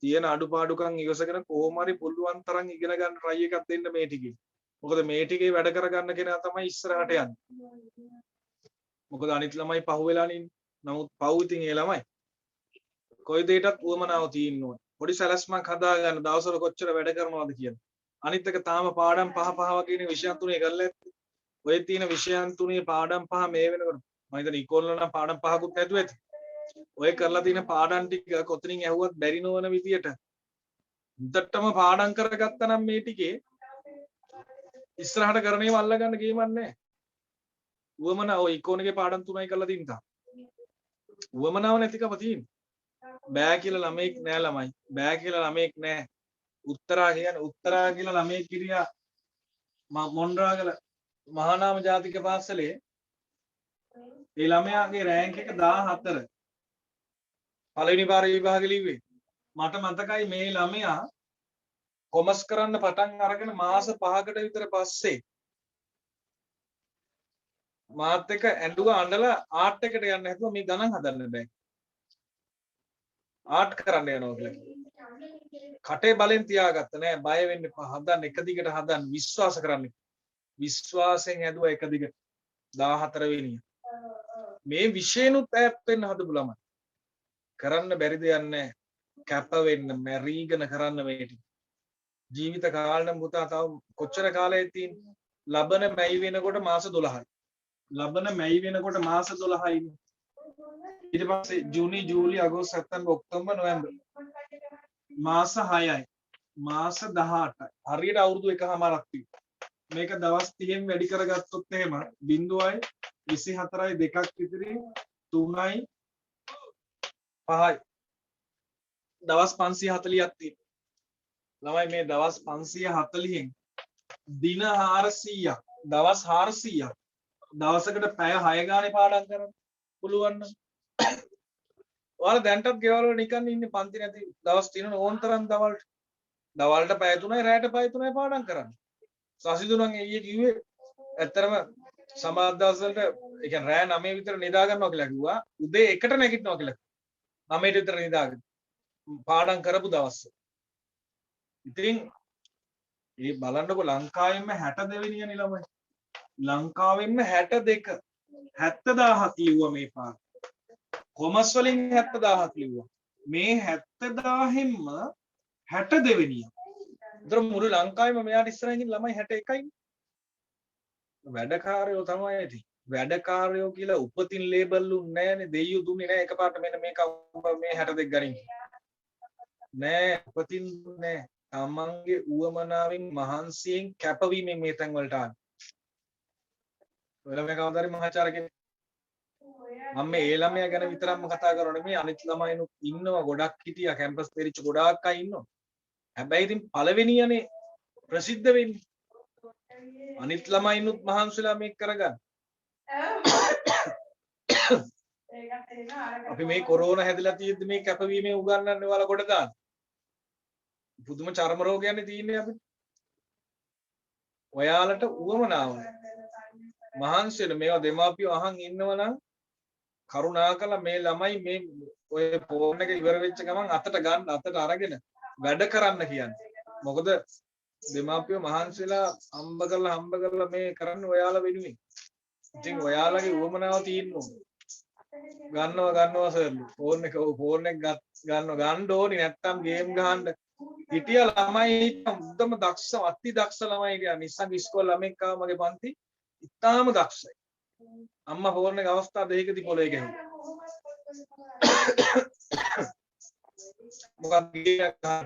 තියෙන අඩුපාඩුකම් ඉවසගෙන කොහොම හරි පුළුවන් තරම් ඉගෙන ගන්න try එකක් දෙන්න මේ ටිකේ. මොකද මේ ටිකේ වැඩ කරගන්න කෙනා තමයි ඉස්සරහට යන්නේ. මොකද අනිත් ළමයි පහුවෙලා ඉන්නේ. නමුත් පහු ඉතින් ඒ ළමයි. කොයි දෙයකටත් උවමනාව තියෙන්න ඕනේ. පොඩි සැලැස්මක් හදාගන්න දවසට කොච්චර වැඩ කරනවද කියලා. අනිත් එක තාම පාඩම් පහ වගේ විෂයන් තුනේ කරලා ඔය තියෙන විෂයන් තුනේ පාඩම් පහ මේ වෙනකොට මම හිතන්නේ ඉක්කොල්ල නම් පාඩම් පහකුත් නැතුව ඇති. ඔය කරලා තියෙන පාඩම් ටික කොතනින් ඇහුවත් බැරි නොවන විදියට හුදටම පාඩම් කරගත්තා නම් මේ ටිකේ ඉස්සරහට කරණේව අල්ලගන්න ගේමක් නැහැ. උවමනා ඔය ඉක්කොනගේ පාඩම් තුනයි කරලා තින්තා. උවමනාව නැතිකම තියෙන්නේ. බෑ කියලා ළමෙක් නෑ ළමයි. බෑ කියලා ළමෙක් නෑ. උත්තරා කියලා ළමෙක් කිරියා මොණරාගල මහානාම ජාතික පාසලේ ඒ ළමයාගේ රෑන්ක් එක 14 පළවෙනි පාර විභාගෙ ලිව්වේ මට මතකයි මේ ළමයා කොමර්ස් කරන්න පටන් අරගෙන මාස 5කට විතර පස්සේ මාත් එක්ක ඇඬුවා අඬලා ආර්ට් එකට යන්න හැදුවා මේ ගණන් හදන්න බෑ ආර්ට් කරන්න යනවා කියලා කටේ බලෙන් තියාගත්ත නෑ බය වෙන්න එපා හදන්න එක දිගට හදන්න විශ්වාස කරන්න විශ්වාසයෙන් ඇදුවා එක දිගට 14 වෙනිය මේ විශේෂනුත් ඈත් වෙන්න හදපු ළමයි කරන්න බැරි දෙයක් නැහැ කැප වෙන්න මැරීගෙන කරන්න මේ ජීවිත කාලෙම පුතා තව කොච්චර කාලයක් තියෙන්නේ ලබන මැයි වෙනකොට මාස 12යි ලබන මැයි වෙනකොට මාස 12යි ඊට පස්සේ ජූනි ජූලි අගෝස්තු සැප්තැම්බර් ඔක්තෝබර් නොවැම්බර් මාස 6යි මාස 18යි හරියට අවුරුදු එකමාරක් තියෙනවා මේක දවස් 30න් වැඩි කරගත්තොත් එහෙම 0.24යි දෙකක් ඉතිරි 3යි 5යි දවස් 540ක් තියෙනවා ළමයි මේ දවස් 540න් දින 400ක් දවස් 400ක් දවසකට පැය 6 ගානේ පාඩම් කරන්න පුළුවන් නම් ඔයාලා දැන්ටත් ගෙවල් වල නිකන් ඉන්නේ පන්ති නැති දවස් තියෙන ඕන තරම් දවල්ට පැය 3යි රැයට පැය 3යි පාඩම් කරන්න සසිදුණන් ඊයේ කිව්වේ ඇත්තරම සමහර දවස්වලට ඒ කියන්නේ රෑ 9 විතර නිදා ගන්නවා කියලා කිව්වා උදේ 1ට නැගිටිනවා කියලා 9ට විතර නිදාගෙන පාඩම් කරපු දවස් ඉතින් මේ බලන්නකො ලංකාවෙන්ම 62 වෙනියනේ ළමයි ලංකාවෙන්ම 62 70000ක් ලිව්වා මේ පාර කොමර්ස් වලින් 70000ක් ලිව්වා මේ 70000ෙන්ම 62 වෙනිය උතර මුළු ලංකාවෙම මෙයාට ඉස්සරහින් ළමයි 61යි වැඩකාරයෝ තමයි ඇති වැඩකාරයෝ කියලා උපතින් ලේබල් උන් නැහැනේ දෙයියෝ දුන්නේ නැහැ එකපාරට මෙන්න මේක මේ 62 ගනින් නෑ උපතින් නෑ තමන්ගේ උවමනාවෙන් මහන්සියෙන් කැපවීමෙන් මේ තැන් වලට ආන්නේ ඔයාලා මේ කවදාරි මහාචාර්ය කෙනෙක් මම මේ ඒ ළමයා ගැන විතරක්ම කතා කරන්නේ මේ අනිත් ළමයිනුත් ඉන්නවා ගොඩක් හිටියා කැම්පස් තේරිච්ච ගොඩාක් අය ඉන්නවා හැබැයි ඉතින් පළවෙනියනේ ප්‍රසිද්ධ වෙන්නේ අනිත් ළමයිනුත් මහන්සිලා මේක කරගන්න අපි මේ කොරෝනා හැදලා තියෙද්දි මේ කැපවීමේ උගන්වන්නේ ඔයාලා කොට දාන්න පුදුම චර්ම රෝගයක්නේ තියෙන්නේ අපිට ඔයාලට උවමනාව මහන්සි වෙන මේවා දෙමාපියෝ අහන් ඉන්නවනම් කරුණාකරලා මේ ළමයි මේ ඔය ෆෝන් එක ඉවර වෙච්ච ගමන් අතට ගන්න අතට අරගෙන වැඩ කරන්න කියන්නේ මොකද දෙමාපියෝ මහන්සිලා හම්බ කරලා මේ කරන්නේ ඔයාලා වෙනුවෙන්. ඉතින් ඔයාලගේ උවමනාව තියෙන්න ඕනේ. ගන්නවා සර්ලු. ෆෝන් එක ගන්න ඕනේ නැත්තම් ගේම් ගහන්න. හිටිය ළමයි උද්දම දක්ෂ අති දක්ෂ ළමයි හිටියා. නිස්සංග ඉස්කෝල ළමෙක් ආව මගේ පන්ති. ඉතාලම දක්ෂයි. අම්මා ෆෝන් එක අවස්ථා දෙකකදී පොලේ ගැහුවා. මොකක්ද ගියා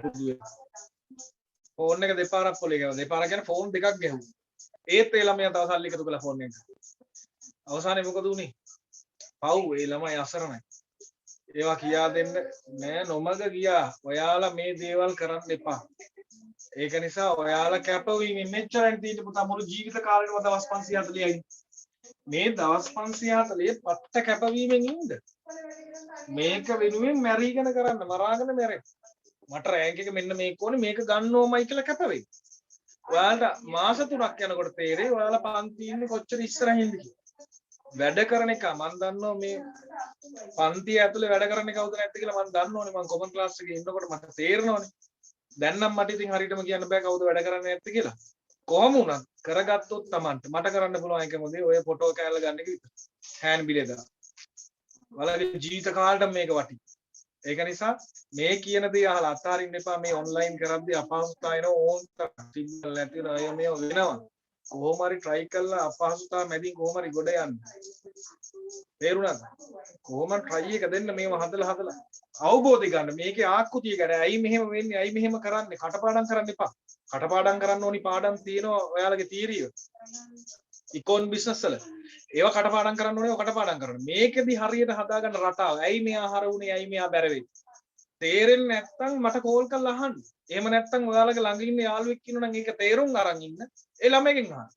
ෆෝන් එක දෙපාරක් පොලේ ගැහුවා. දෙපාරක් කියන්නේ ෆෝන් දෙකක් ගැහුවා. ඒත් ඒ ළමයා තව සල්ලි එකතු කළා ෆෝන් එක. අවසානයේ මොකද උනේ? පව් ඒ ළමයි අසරණයි. ඒවා කියා දෙන්න නෑ නොමග ගියා. ඔයාලා මේ දේවල් කරන්න එපා. ඒක නිසා ඔයාලා කැපවීමෙන් මෙච්චරයි තියෙන්නේ පුතා මුළු ජීවිත කාලෙම දවස් 540යි. මේ දවස් 540 පත්ත කැපවීමෙන් ඉන්න. මේක වෙනුවෙන් මැරීගෙන කරන්න මරාගෙන මැරෙන්න. මට රෑන්ක් එක මෙන්න මේක ඕනේ මේක ගන්න ඕමයි කියලා කැපවෙයි. ඔයාලට මාස 3ක් යනකොට තේරෙයි ඔයාලා පන්ති ඉන්නේ කොච්චර ඉස්සරහින්ද කියලා. වැඩ කරන එක මම දන්නවා මේ පන්තිය ඇතුලේ වැඩ කරන කවුද නැද්ද කියලා මම දන්නවනේ මම කොමන් ක්ලාස් එකේ ඉන්නකොට මට තේරෙනවනේ. දැන් නම් මට ඉතින් හරියටම කියන්න බෑ කවුද වැඩ කරන්නේ නැත්තේ කියලා. කොහොම වුණත් කරගත්තොත් Tamanට මට කරන්න පුළුවන් එකම දේ ඔය ෆොටෝ කෑල්ල ගන්න එක විතරයි. හෑන්ඩ් බිලේ දාලා. ඔයාලගේ ජීවිත කාලෙට මේක වටි. ඒක නිසා මේ කියන දේ අහලා අතාරින්න එපා මේ ඔන්ලයින් කරද්දී අපහසුතාව එන ඕන් සිග්නල් නැති අය මේ වෙනවා. කොහොම හරි try කරලා අපහසුතාව මැදින් කොහොම හරි ගොඩ යන්න. තේරුණාද? කොහොම try එක දෙන්න මේව හදලා අවබෝධය ගන්න. මේකේ ආකෘතිය ගැන ඇයි මෙහෙම වෙන්නේ? ඇයි මෙහෙම කරන්නේ? කටපාඩම් කරන්න එපා. කටපාඩම් කරන්න ඕනි පාඩම් තියෙනවා ඔයාලගේ තීරිය. ඉකොන් බිස්නස් වල. ඒවා කටපාඩම් කරන්න ඕනේ කටපාඩම් කරන්න. මේකෙදි හරියට හදාගන්න රටාව. ඇයි මෙයා හර වුනේ? ඇයි මෙයා බැර වෙන්නේ? තේරෙන්නේ නැත්නම් මට කෝල් කරලා අහන්න. එහෙම නැත්නම් ඔයාලගේ ළඟ ඉන්න යාළුවෙක් ඉන්නවා නම් ඒක තේරුම් අරන් ඉන්න. ඒ ළමයෙන් අහන්න.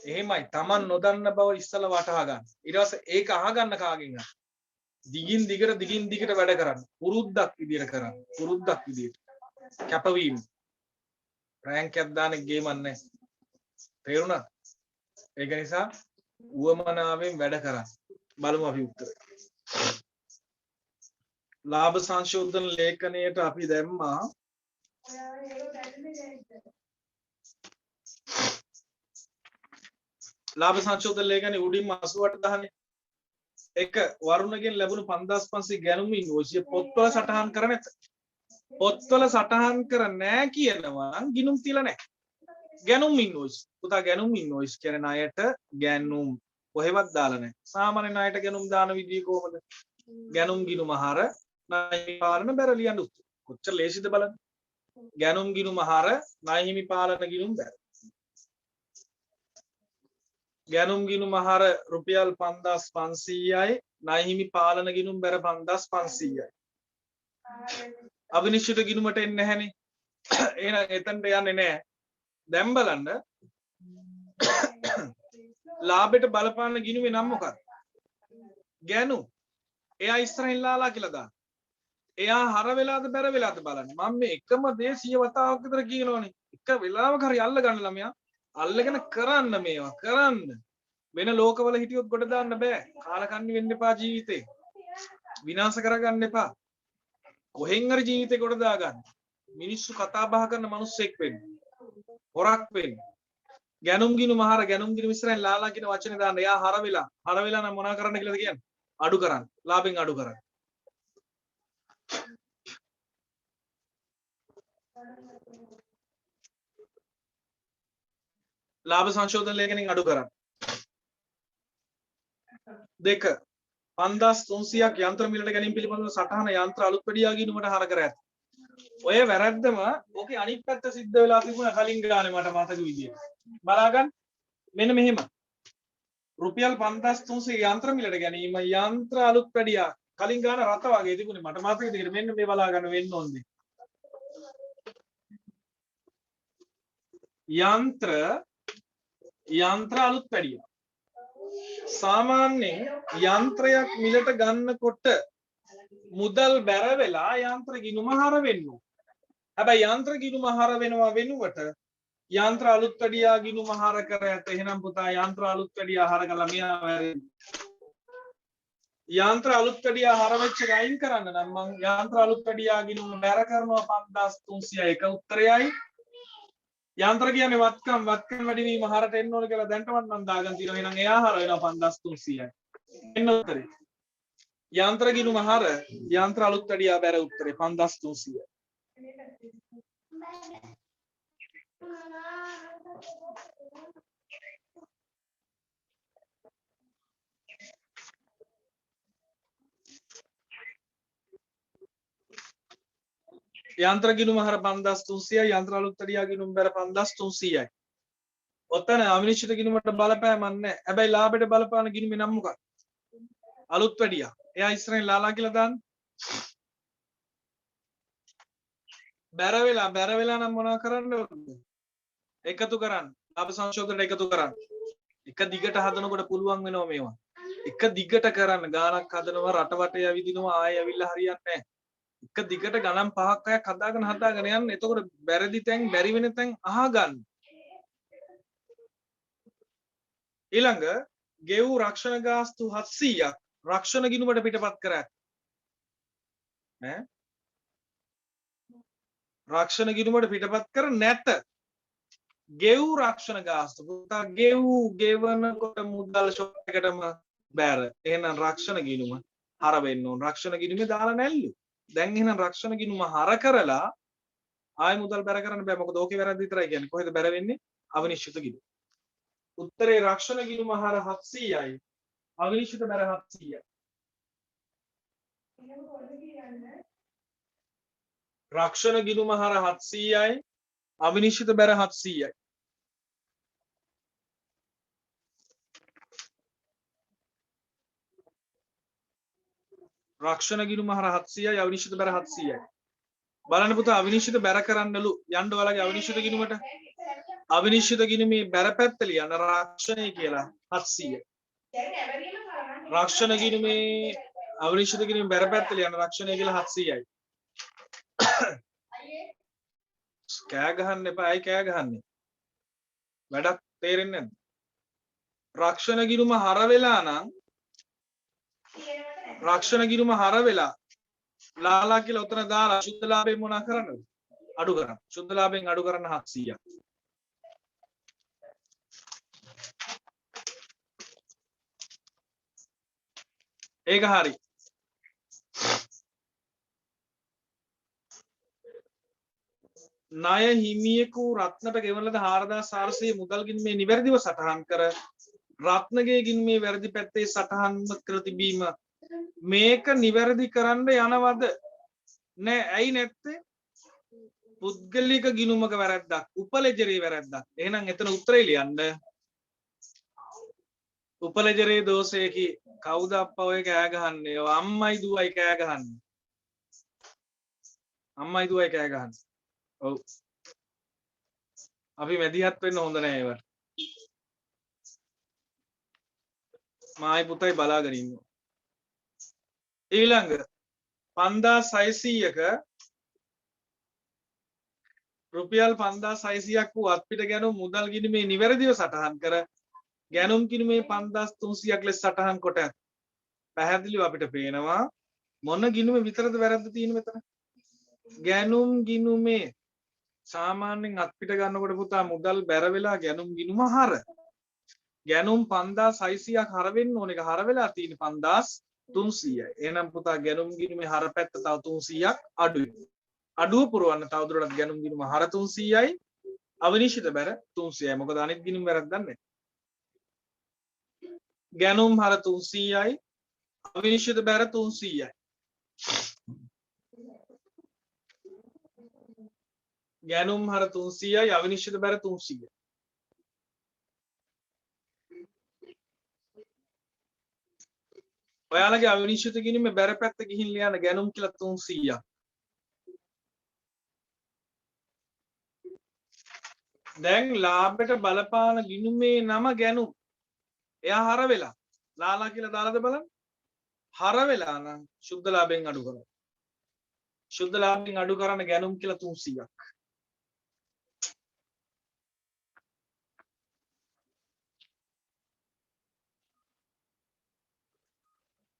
එහෙමයි. Taman නොදන්න බව ඉස්සලා වටහා ගන්න. ඊට පස්සේ ඒක අහගන්න කාගෙන් හරි. දිගින් දිගට වැඩ කරන්න. පුරුද්දක් විදියට කරන්න. පුරුද්දක් විදියට. කැපවීම. රෑන්ක් එකක් දාන්න ගේමක් නැහැ. තේරුණා? ඒක නිසා උවමනාවෙන් වැඩ කරන්න. බලමු අපි උත්තරේ. ලාභ සංශෝධන ලේඛනයට අපි දැම්මා ලාභ සංශෝධන ලේඛනේ උඩින් 88 දහනේ එක වරුණගෙන් ලැබුණු 5500 ගැනුම් ඉන්වොයිස් පොත්වල සටහන් කර නැත. පොත්වල සටහන් කර නැහැ කියනවා නම් ගිනුම් තියලා නැහැ. ගැනුම් ඉන්වොයිස්. පුතා ගැනුම් ඉන්වොයිස් කියන ණයට ගැනුම් කොහෙවත් දාලා නැහැ. සාමාන්‍ය ණයට ගැනුම් දාන විදිය කොහොමද? ගැනුම් ගිනුම හර ණය පාලන බැර ලියන්න උත්තර. කොච්චර ලේසිද බලන්න. ගැනුම් ගිනුම හර ණය හිමි පාලන ගිනුම් බැර. ගැනුම් ගිනුම හර රුපියල් 5500යි ණය හිමි පාලන ගිනුම් බැර 5500යි. අවිනිශ්චිත ගිනුමට එන්නේ නැහනේ. එහෙනම් එතනට යන්නේ නැහැ. දැන් බලන්න ලාභයට බලපාන ගිනුමේ නම මොකක්ද? ගැනුම්. එයා ඉස්සරහින් ලාලා කියලා දාන්න. එයා හර වෙලාද බැර වෙලාද බලන්න. මම මේ එකම දේ 100 වතාවක් විතර කියනවනේ. එක වෙලාවක හරි අල්ල ගන්න ළමයා. අල්ලගෙන කරන්න මේවා කරන්න. වෙන ලෝකවල හිටියොත් ගොඩ දාන්න බෑ. කාලකන්ණි වෙන්න එපා ජීවිතේ. විනාශ කරගන්න එපා. කොහෙන් හරි ජීවිතේ ගොඩ දාගන්න. මිනිස්සු කතා බහ කරන මිනිස්සෙක් වෙන්න. හොරක් වෙන්න. ගැනුම් ගිනුම හර ගැනුම් ගිනුම ඉස්සරහින් ලාලා කියන වචනේ දාන්න. එයා හර වෙලා නම් මොනා කරන්න කියලාද කියන්නේ? අඩු කරන්න. ලාභෙන් අඩු කරන්න. ලාභ සංශෝධන ලේඛනයෙන් අඩු කරන්න. 2 5300ක් යන්ත්‍ර මිලට ගැනීම පිළිබඳව සටහන යන්ත්‍ර අලුත් පඩියා ගිනුමට හර කර ඇත. ඔය වැරද්දම ඕකේ අනිත් පැත්ත සිද්ධ වෙලා තිබුණා කලින් ගානේ මට මතක විදියට. බලාගන්න. මෙන්න මෙහෙම. රුපියල් 5300 යන්ත්‍ර මිලට ගැනීම යන්ත්‍ර අලුත් පඩියා කලින් ගාන රත වගේ තිබුණේ මට මතක විදියට මෙන්න මේ බලා ගන්න වෙන්න ඕනේ. යන්ත්‍ර අලුත් පැඩියා සාමාන්‍යයෙන් යන්ත්‍රයක් මිලට ගන්නකොට මුදල් බැර වෙලා යන්ත්‍ර ගිණුම හර වෙන්න ඕන. හැබැයි යන්ත්‍ර ගිණුම හර වෙනවා වෙනුවට යන්ත්‍ර අලුත් පැඩියා ගිණුම හර කර ඇත. එහෙනම් පුතා යන්ත්‍ර අලුත් පැඩියා හර කළා මෙයා වැරදි. යන්ත්‍ර අලුත් පැඩියා හර වෙච්ච එක අයින් කරන්න නම් මම යන්ත්‍ර අලුත් පැඩියා ගිණුම බැර කරනවා 5300 එක උත්තරයයි. යන්ත්‍ර කියන්නේ වත්කම් වැඩි වීම හරට එන්න ඕන කියලා දැන්ටවත් මම දාගන්න තියෙනවා. එහෙනම් එයා හර වෙනවා 5300යි. එන්න උත්තරේ. යන්ත්‍ර ගිණුම හර යන්ත්‍ර අලුත් වැඩියා බැර උත්තරේ 5300යි. යන්ත්‍ර ගිණුම හර 5300යි යන්ත්‍ර අලුත් වැඩියා ගිණුම බැර 5300යි. ඔතන අවිනිශ්චිත ගිණුමට බලපෑමක් නැහැ. හැබැයි ලාභයට බලපාන ගිණුමේ නම් මොකක්ද? අලුත් වැඩියා. එයා ඉස්සරහින් ලාලා කියලා දාන්න. බැර වෙලා නම් මොනවා කරන්න ඕනද? එකතු කරන්න. ලාභ සංශෝධනයට එකතු කරන්න. එක දිගට හදනකොට පුළුවන් වෙනවා මේවා. එක දිගට කරන්න ගානක් හදනවා රට වටේ ඇවිදිනවා ආයෙ ඇවිල්ලා හරියන්නේ නැහැ. එක දිගට ගණන් 5ක් 6ක් හදාගෙන යන්න. එතකොට බැරදි තැන් බැරි වෙන තැන් අහගන්න. ඊළඟ ගෙව් රක්ෂණ ගාස්තු 700ක් රක්ෂණ ගිණුමට පිටපත් කරා. ඈ රක්ෂණ ගිණුමට පිටපත් කර නැත. ගෙව් රක්ෂණ ගාස්තු පුතා ගෙවනකොට මුදල් ෂොප් එකටම බෑර. එහෙනම් රක්ෂණ ගිණුම හර වෙන්න ඕන. රක්ෂණ ගිණුමේ දාලා නැල්ලු. දැන් එහෙනම් රක්ෂණ ගිණුම හර කරලා ආය මුදල් බැර කරන්න බෑ. මොකද ඕකේ වැරද්ද විතරයි කියන්නේ. කොහෙද බැර වෙන්නේ? අවිනිශ්චිත ගිණුම. උත්තරේ රක්ෂණ ගිණුම හර 700යි. අවිනිශ්චිත බැර 700යි. රක්ෂණ ගිණුම හර 700යි. අවිනිශ්චිත බැර 700යි. රක්ෂණ ගිණුම හර 700යි අවිනිශ්චිත බැර 700යි. බලන්න පුතා අවිනිශ්චිත බැර කරන්නලු යන්න ඔයාලගේ අවිනිශ්චිත ගිණුමට. අවිනිශ්චිත ගිණුමේ බැර පැත්ත ලියන්න රක්ෂණය කියලා 700යි. රක්ෂණ ගිණුමේ අවිනිශ්චිත ගිණුමේ බැර පැත්ත ලියන්න රක්ෂණය කියලා 700යි. කෑ ගහන්න එපා. අය කෑ ගහන්නේ. වැඩක් තේරෙන්නේ නැද්ද? රක්ෂණ ගිණුම හර වෙලා නම් රක්ෂණ ගිණුම හර වෙලා ලාලා කියලා උතන දාලා සුද්ධ ලාභයෙන් මොනා කරන්නද? අඩු කරන්න. සුද්ධ ලාභයෙන් අඩු කරන්න 700ක්. ඒක හරි. ණය හිමියෙකු රත්නට ගෙවන ලද 4400 මුදල් ගිණුමේ නිවැරදිව සටහන් කර රත්නගේ ගිණුමේ වැරදි පැත්තේ සටහන් කර තිබීම මේක නිවැරදි කරන්න යනවද? නෑ. ඇයි නැත්තේ? පුද්ගලික ගිණුමක වැරද්දක්. උපලෙජරේ වැරද්දක්. එහෙනම් එතන උත්තරේ ලියන්න. උපලෙජරේ දෝෂයකි. කවුද අප්පා ඔය කෑ ගහන්නේ? අම්මයි දුවයි කෑ ගහන්නේ. අම්මයි දුවයි කෑ ගහන්නේ. ඔව්. අපි මැදිහත් වෙන්න හොඳ නෑ ඒවට. මායි පුතයි බලාගෙන ඉන්නවා. ඊළඟ 5600ක රුපියල් 5600ක් වූ අත්පිට ගැනුම් මුදල් ගිණුමේ නිවැරදිව සටහන් කර ගැනුම් ගිණුමේ 5300ක් ලෙස සටහන් කොට ඇත. පැහැදිලිව අපිට පේනවා මොන ගිණුමේ විතරද වැරද්ද තියෙන්නේ මෙතන? ගැනුම් ගිණුමේ සාමාන්‍යයෙන් අත්පිට ගන්නකොට පුතා මුදල් බැර වෙලා ගැනුම් ගිණුම හර. ගැනුම් 5600ක් හර වෙන්න ඕන එක හර වෙලා තියෙන්නේ 5300යි. එහෙනම් පුතා ගැනුම් ගිණුමේ හර පැත්ත තව 300ක් අඩුයි. අඩුව පුරවන්න තවදුරටත් ගැනුම් ගිණුම හර 300යි අවිනිශ්චිත බැර 300යි. මොකද අනිත් ගිණුම් වැරද්දක් නැහැ. ගැනුම් හර 300යි අවිනිශ්චිත බැර 300යි. ගැනුම් හර 300යි අවිනිශ්චිත බැර 300යි. ඔයාලගේ අවිනිශ්චිත ගිණුමේ බැර පැත්ත ගිහින් ලියන්න ගැනුම් කියලා 300ක්. දැන් ලාභයට බලපාන ගිණුමේ නම ගැනුම්. එයා හර වෙලා ලාලා කියලා දාලාද බලන්න. හර වෙලා නම් සුද්ධ ලාභයෙන් අඩු කරනවා. සුද්ධ ලාභයෙන් අඩු කරන ගැනුම් කියලා 300ක්.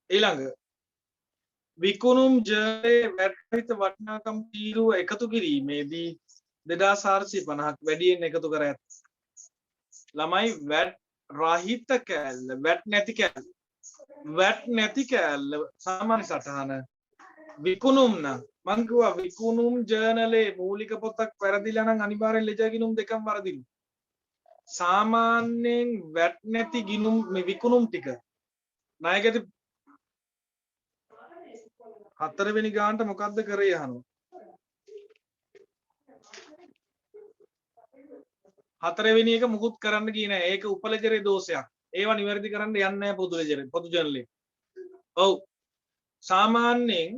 ඊළඟ විකුණුම් ජලයේ වැටහිත වටිනාකම් තීරුව එකතු කිරීමේදී 2450ක් වැඩියෙන් එකතු කර ඇත. ළමයි වැට් රහිත කෑල්ල වැට් නැති කෑල්ල වැට් නැති කෑල්ල සාමාන්‍ය සටහන විකුණුම් නම් මං කිව්වා විකුණුම් ජර්නලේ මූලික පොතක් වැරදිලා නම් අනිවාර්යෙන් ලෙජර් ගිණුම් දෙකම වරදිනු. සාමාන්‍යයෙන් වැට් නැති ගිණුම් මේ විකුණුම් ටික ණයගැති හතරවෙනි ගානට මොකද්ද කරේ අහනවා. හතරවෙනි එක මුකුත් කරන්න ගියේ නෑ. ඒක උපලෙජරේ දෝෂයක්. ඒවා නිවැරදි කරන්න යන්නේ නෑ පොදු ලෙජරේ. පොදු ජර්නලේ. ඔව්. සාමාන්‍යයෙන්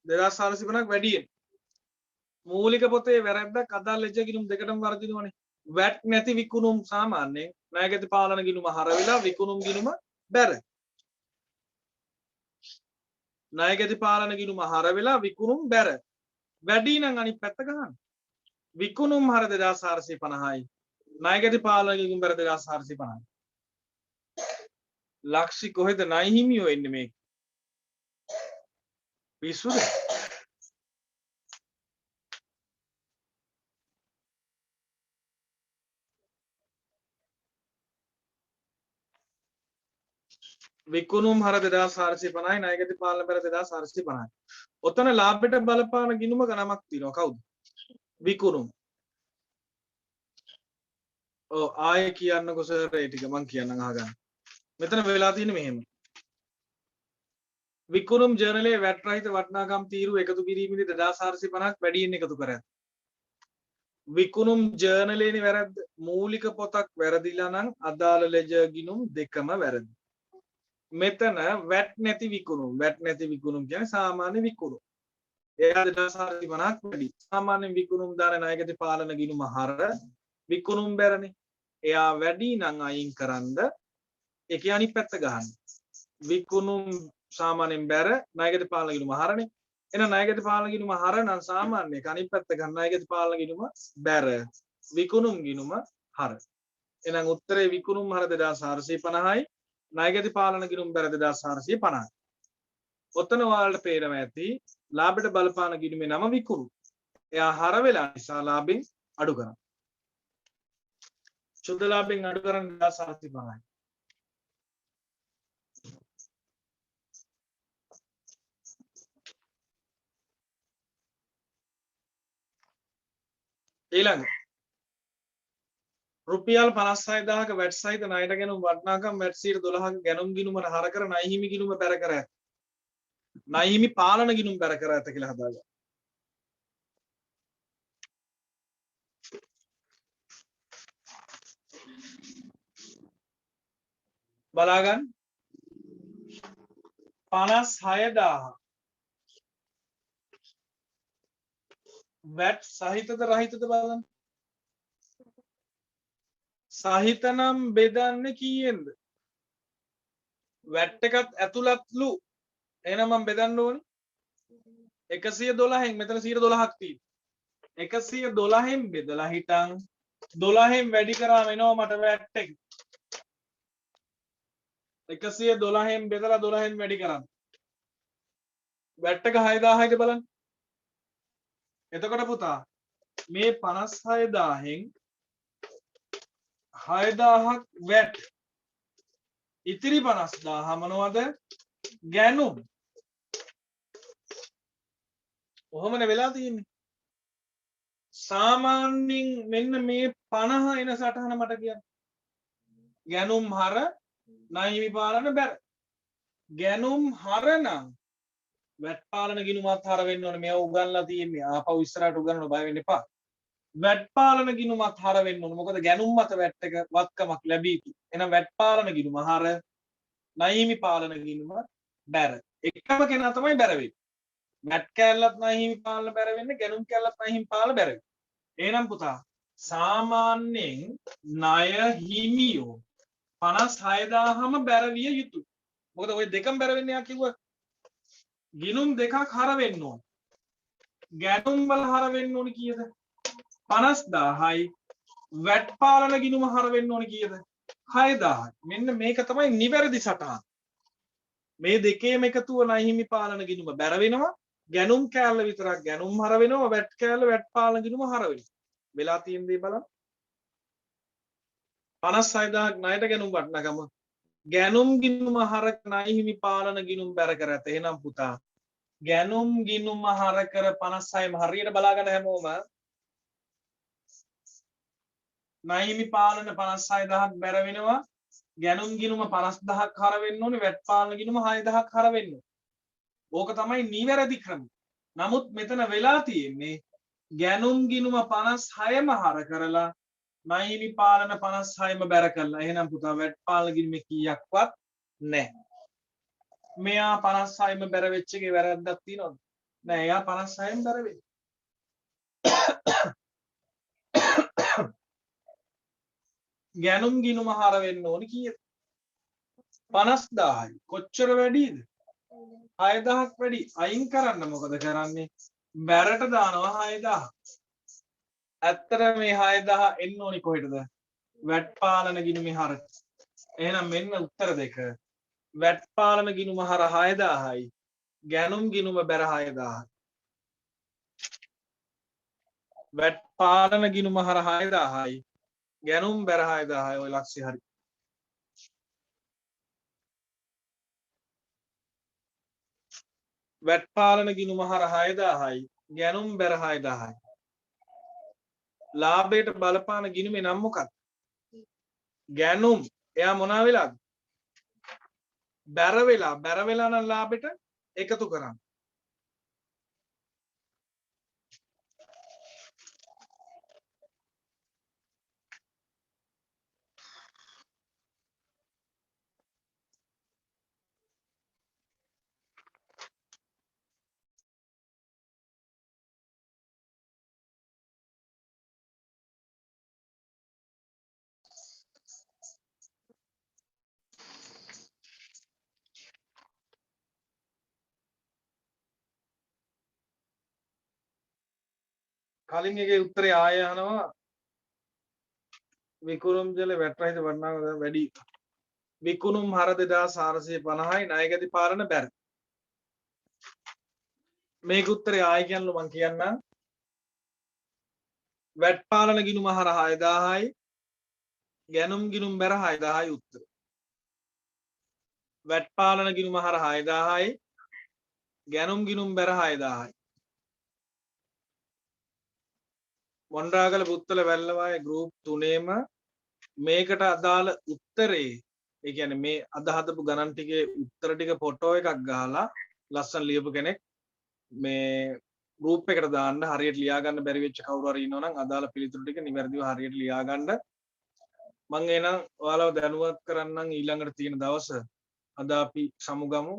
2450ක් වැඩියෙන් මූලික පොතේ වැරද්දක් අදාළ ලෙජර් ගිණුම් දෙකටම වරදිනවනේ. වැට් නැති විකුණුම් සාමාන්‍යයෙන් ණයගැති පාලන ගිණුම හර වෙලා විකුණුම් ගිණුම බැර. ණයගැති පාලන ගිණුම හර වෙලා විකුණුම් බැර. වැඩි නම් අනිත් පැත්ත ගන්න. විකුණුම් හර 2450යි. ණයගැති පාලන ගිණුම් බැර 2450යි. ලක්ෂි කොහෙද ණය හිමියෝ එන්නේ මේක? පිස්සුද? විකුණුම් හර 2450යි ණයගැති පාලන බැර 2450යි. ඔතන ලාභයට බලපාන ගිණුම ගණමක් තියෙනවා. කවුද? විකුණුම්. ඔව් ආයේ කියන්නකො සර් ඒ ටික මං කියන්නම් අහගන්න. මෙතන වෙලා තියෙන්නේ මෙහෙම. විකුණුම් ජර්නලයේ වැට් රහිත වටිනාකම් තීරු එකතු කිරීමේදී 2450ක් වැඩියෙන් එකතු කරා. විකුණුම් ජර්නලයේනේ වැරද්ද. මූලික පොතක් වැරදිලා නම් අදාළ ලෙජර් ගිණුම් දෙකම වැරදි. මෙතන වැට් නැති විකුණුම්. වැට් නැති විකුණුම් කියන්නේ සාමාන්‍ය විකුණුම්. එයා 2450ක් වැඩි. සාමාන්‍ය විකුණුම් දාන ණයගැති පාලන ගිණුම හර විකුණුම් බැරනේ. එයා වැඩි නම් අයින් කරන්ද ඒකේ අනිත් පැත්ත ගන්න. විකුණුම් සාමාන්‍යයෙන් බැර ණයගැති පාලන ගිණුම හරනේ. එහෙනම් ණයගැති පාලන ගිණුම හර නම් සාමාන්‍ය අනිත් පැත්ත ගන්න ණයගැති පාලන ගිණුම බැර විකුණුම් ගිණුම හර. එහෙනම් උත්තරේ විකුණුම් හර 2450යි ණයගැති පාලන ගිණුම් බැර 2450යි. ඔතන ඔයාලට පේනවා ඇති ලාභයට බලපාන ගිණුමේ නම විකුණුම්. එයා හර වෙලා නිසා ලාභෙන් අඩු කරනවා. සුද්ධ ලාභෙන් අඩු කරන 2450යි. ඊළඟ රුපියල් 56000ක වැට් සහිත ණයට ගැනුම් වටිනාකම් වැට් 12ක ගැනුම් ගිණුමට හර කර ණය හිමි ගිණුම බැර කර ඇත. ණය හිමි පාලන ගිණුම් බැර කර ඇත කියලා හදාගන්න. බලාගන්න 56000 වැට් සහිතද රහිතද බලන්න. සහිත නම් බෙදන්නේ කීයෙන්ද? වැට් එකත් ඇතුළත්ලු. එහෙනම් මම බෙදන්න ඕනේ 112න්. මෙතන 112ක් තියෙනවා. 112න් බෙදලා හිටන් 12න් වැඩි කරාම එනවා මට වැට් එක. 112න් බෙදලා 12න් වැඩි කරාම වැට් එක 6000යිද බලන්න. එතකොට පුතා මේ 56000න් 6000ක් වැට් ඉතිරි 50000 මොනවද? ගැනුම්. කොහොමද වෙලා තියෙන්නේ? සාමාන්‍යයෙන් මෙන්න මේ 50 එන සටහන මට කියන්න. ගැනුම් හර ණය හිමි පාලන බැර. ගැනුම් හර නම් වැට් පාලන ගිණුමත් හර වෙන්න ඕනේ. මේව උගන්ලා තියෙන්නේ. ආපහු ඉස්සරහට උගන්වන්න බය වෙන්න එපා. වැට් පාලන ගිණුමත් හර වෙන්න ඕනේ. මොකද ගැනුම් මත වැට් එක වත්කමක් ලැබී යුතුයි. එහෙනම් වැට් පාලන ගිණුම හර ණය හිමි පාලන ගිණුම බැර. එකම කෙනා තමයි බැර වෙන්නේ. වැට් කැලලත් ණය හිමි පාලන බැර වෙන්නේ. ගැනුම් කැලලත් ණය හිමි පාලන බැර වෙන්නේ. එහෙනම් පුතා සාමාන්‍යයෙන් ණය හිමියෝ 56000ම බැර විය යුතුයි. මොකද ওই දෙකම බැර වෙන්නේ යා කිව්වා. ගිණුම් දෙකක් හර වෙන්න ඕන. ගැනුම් වල හර වෙන්න ඕන කීයද? 50000යි. වැට් පාලන ගිණුම හර වෙන්න ඕන කීයද? 6000යි. මෙන්න මේක තමයි නිවැරදි සටහන. මේ දෙකේම එකතුව ණය හිමි පාලන ගිණුම බැර වෙනවා. ගැනුම් කෑල්ල විතරක් ගැනුම් හර වෙනවා වැට් කෑල්ල වැට් පාලන ගිණුම හර වෙනවා. වෙලා තියෙන දේ බලන්න. 56000ක් ණයට ගැනුම් වටනකම ගැනුම් ගිණුම හර ණය හිමි පාලන ගිණුම් බැර කර ඇත. එහෙනම් පුතා ගැනුම් ගිණුම හර කර 56ම හරියට බලාගන්න හැමෝම ණය හිමි පාලන 56000ක් බැර වෙනවා. ගැනුම් ගිණුම 50000ක් හර වෙන්න ඕනේ. වැට් පාලන ගිණුම 6000ක් හර වෙන්න ඕනේ. ඕක තමයි නිවැරදි ක්‍රම. නමුත් මෙතන වෙලා තියෙන්නේ ගැනුම් ගිණුම 56ම හර කරලා ණය හිමි පාලන 56ම බැර කළා. එහෙනම් පුතා වැට් පාලන ගිණුමේ කීයක්වත් නැහැ. මෙයා 56ම බැර වෙච්ච එකේ වැරද්දක් තියෙනවද? නෑ. එයා 56ම බැර වෙන්නේ. ගැනුම් ගිණුම හර වෙන්න ඕනේ කීයද? 50000යි. කොච්චර වැඩිද? 6000ක් වැඩි. අයින් කරන්න මොකද කරන්නේ? බැරට දානවා 6000. ඇත්තට මේ 6000 එන්න ඕනි කොහෙටද? වැට් පාලන ගිණුමේ හරට. එහෙනම් මෙන්න උත්තර දෙක. වැට් පාලන ගිණුම හර 6000යි. ගැනුම් ගිණුම බැර 6000යි. වැට් පාලන ගිණුම හර 6000යි. ගැනුම් බැර 6000යි. ඔය ලක්ෂය හරි. වැට් පාලන ගිණුම හර 6000යි. ගැනුම් බැර 6000යි. ලාභයට බලපාන ගිණුමේ නම මොකක්ද? ගැනුම්. එයා මොනවා වෙලාද? බැර වෙලා නම් ලාභෙට එකතු කරන්න. කලින් එකේ උත්තරේ ආය යනවා විකුණුම් ජල වැට්‍රහිත වටනාකම වැඩි. විකුණුම් හර 2450යි ණයගැති පාලන බැර. මේක උත්තරේ ආය කියන්නලු මං කියන්නම්. වැට් පාලන ගිණුම හර 6000යි. ගැනුම් ගිණුම් බැර 6000යි උත්තර. වැට් පාලන ගිණුම හර 6000යි. ගැනුම් ගිණුම් බැර 6000යි. මොණ්ඩාගල පුත්තල වැල්ලවාය ගෲප් 3ේම මේකට අදාළ උත්තරේ ඒ කියන්නේ මේ අද හදපු ගණන් ටිකේ උත්තර ටික ෆොටෝ එකක් ගහලා ලස්සන ලියපු කෙනෙක් මේ ගෲප් එකට දාන්න හරියට ලියා ගන්න බැරි වෙච්ච කවුරු හරි ඉන්නවනම් අදාළ පිළිතුරු ටික නිවැරදිව හරියට ලියා ගන්න මම එනම් ඔයාලව දැනුවත් කරන්නම් ඊළඟට තියෙන දවස අද අපි සමුගමු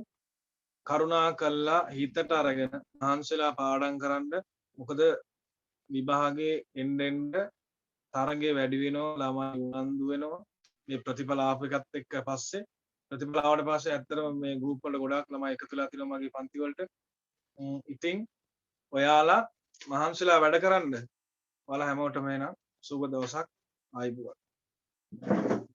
කරුණාකරලා හිතට අරගෙන මහන්සිලා පාඩම් කරන්න මොකද විභාගේ එන්න තරගේ වැඩි වෙනවා ළමයි උනන්දු වෙනවා මේ ප්‍රතිඵල ආපු එකත් එක්ක පස්සේ ප්‍රතිඵල ආවට පස්සේ ඇත්තටම මේ ගෲප් වල ගොඩාක් ළමයි එකතු වෙලා තිනවා මගේ පන්ති වලට ඉතින් ඔයාලා මහන්සිලා වැඩ කරන්න ඔයාලා හැමෝටම එනම් සුබ දවසක් ආයිබුවන්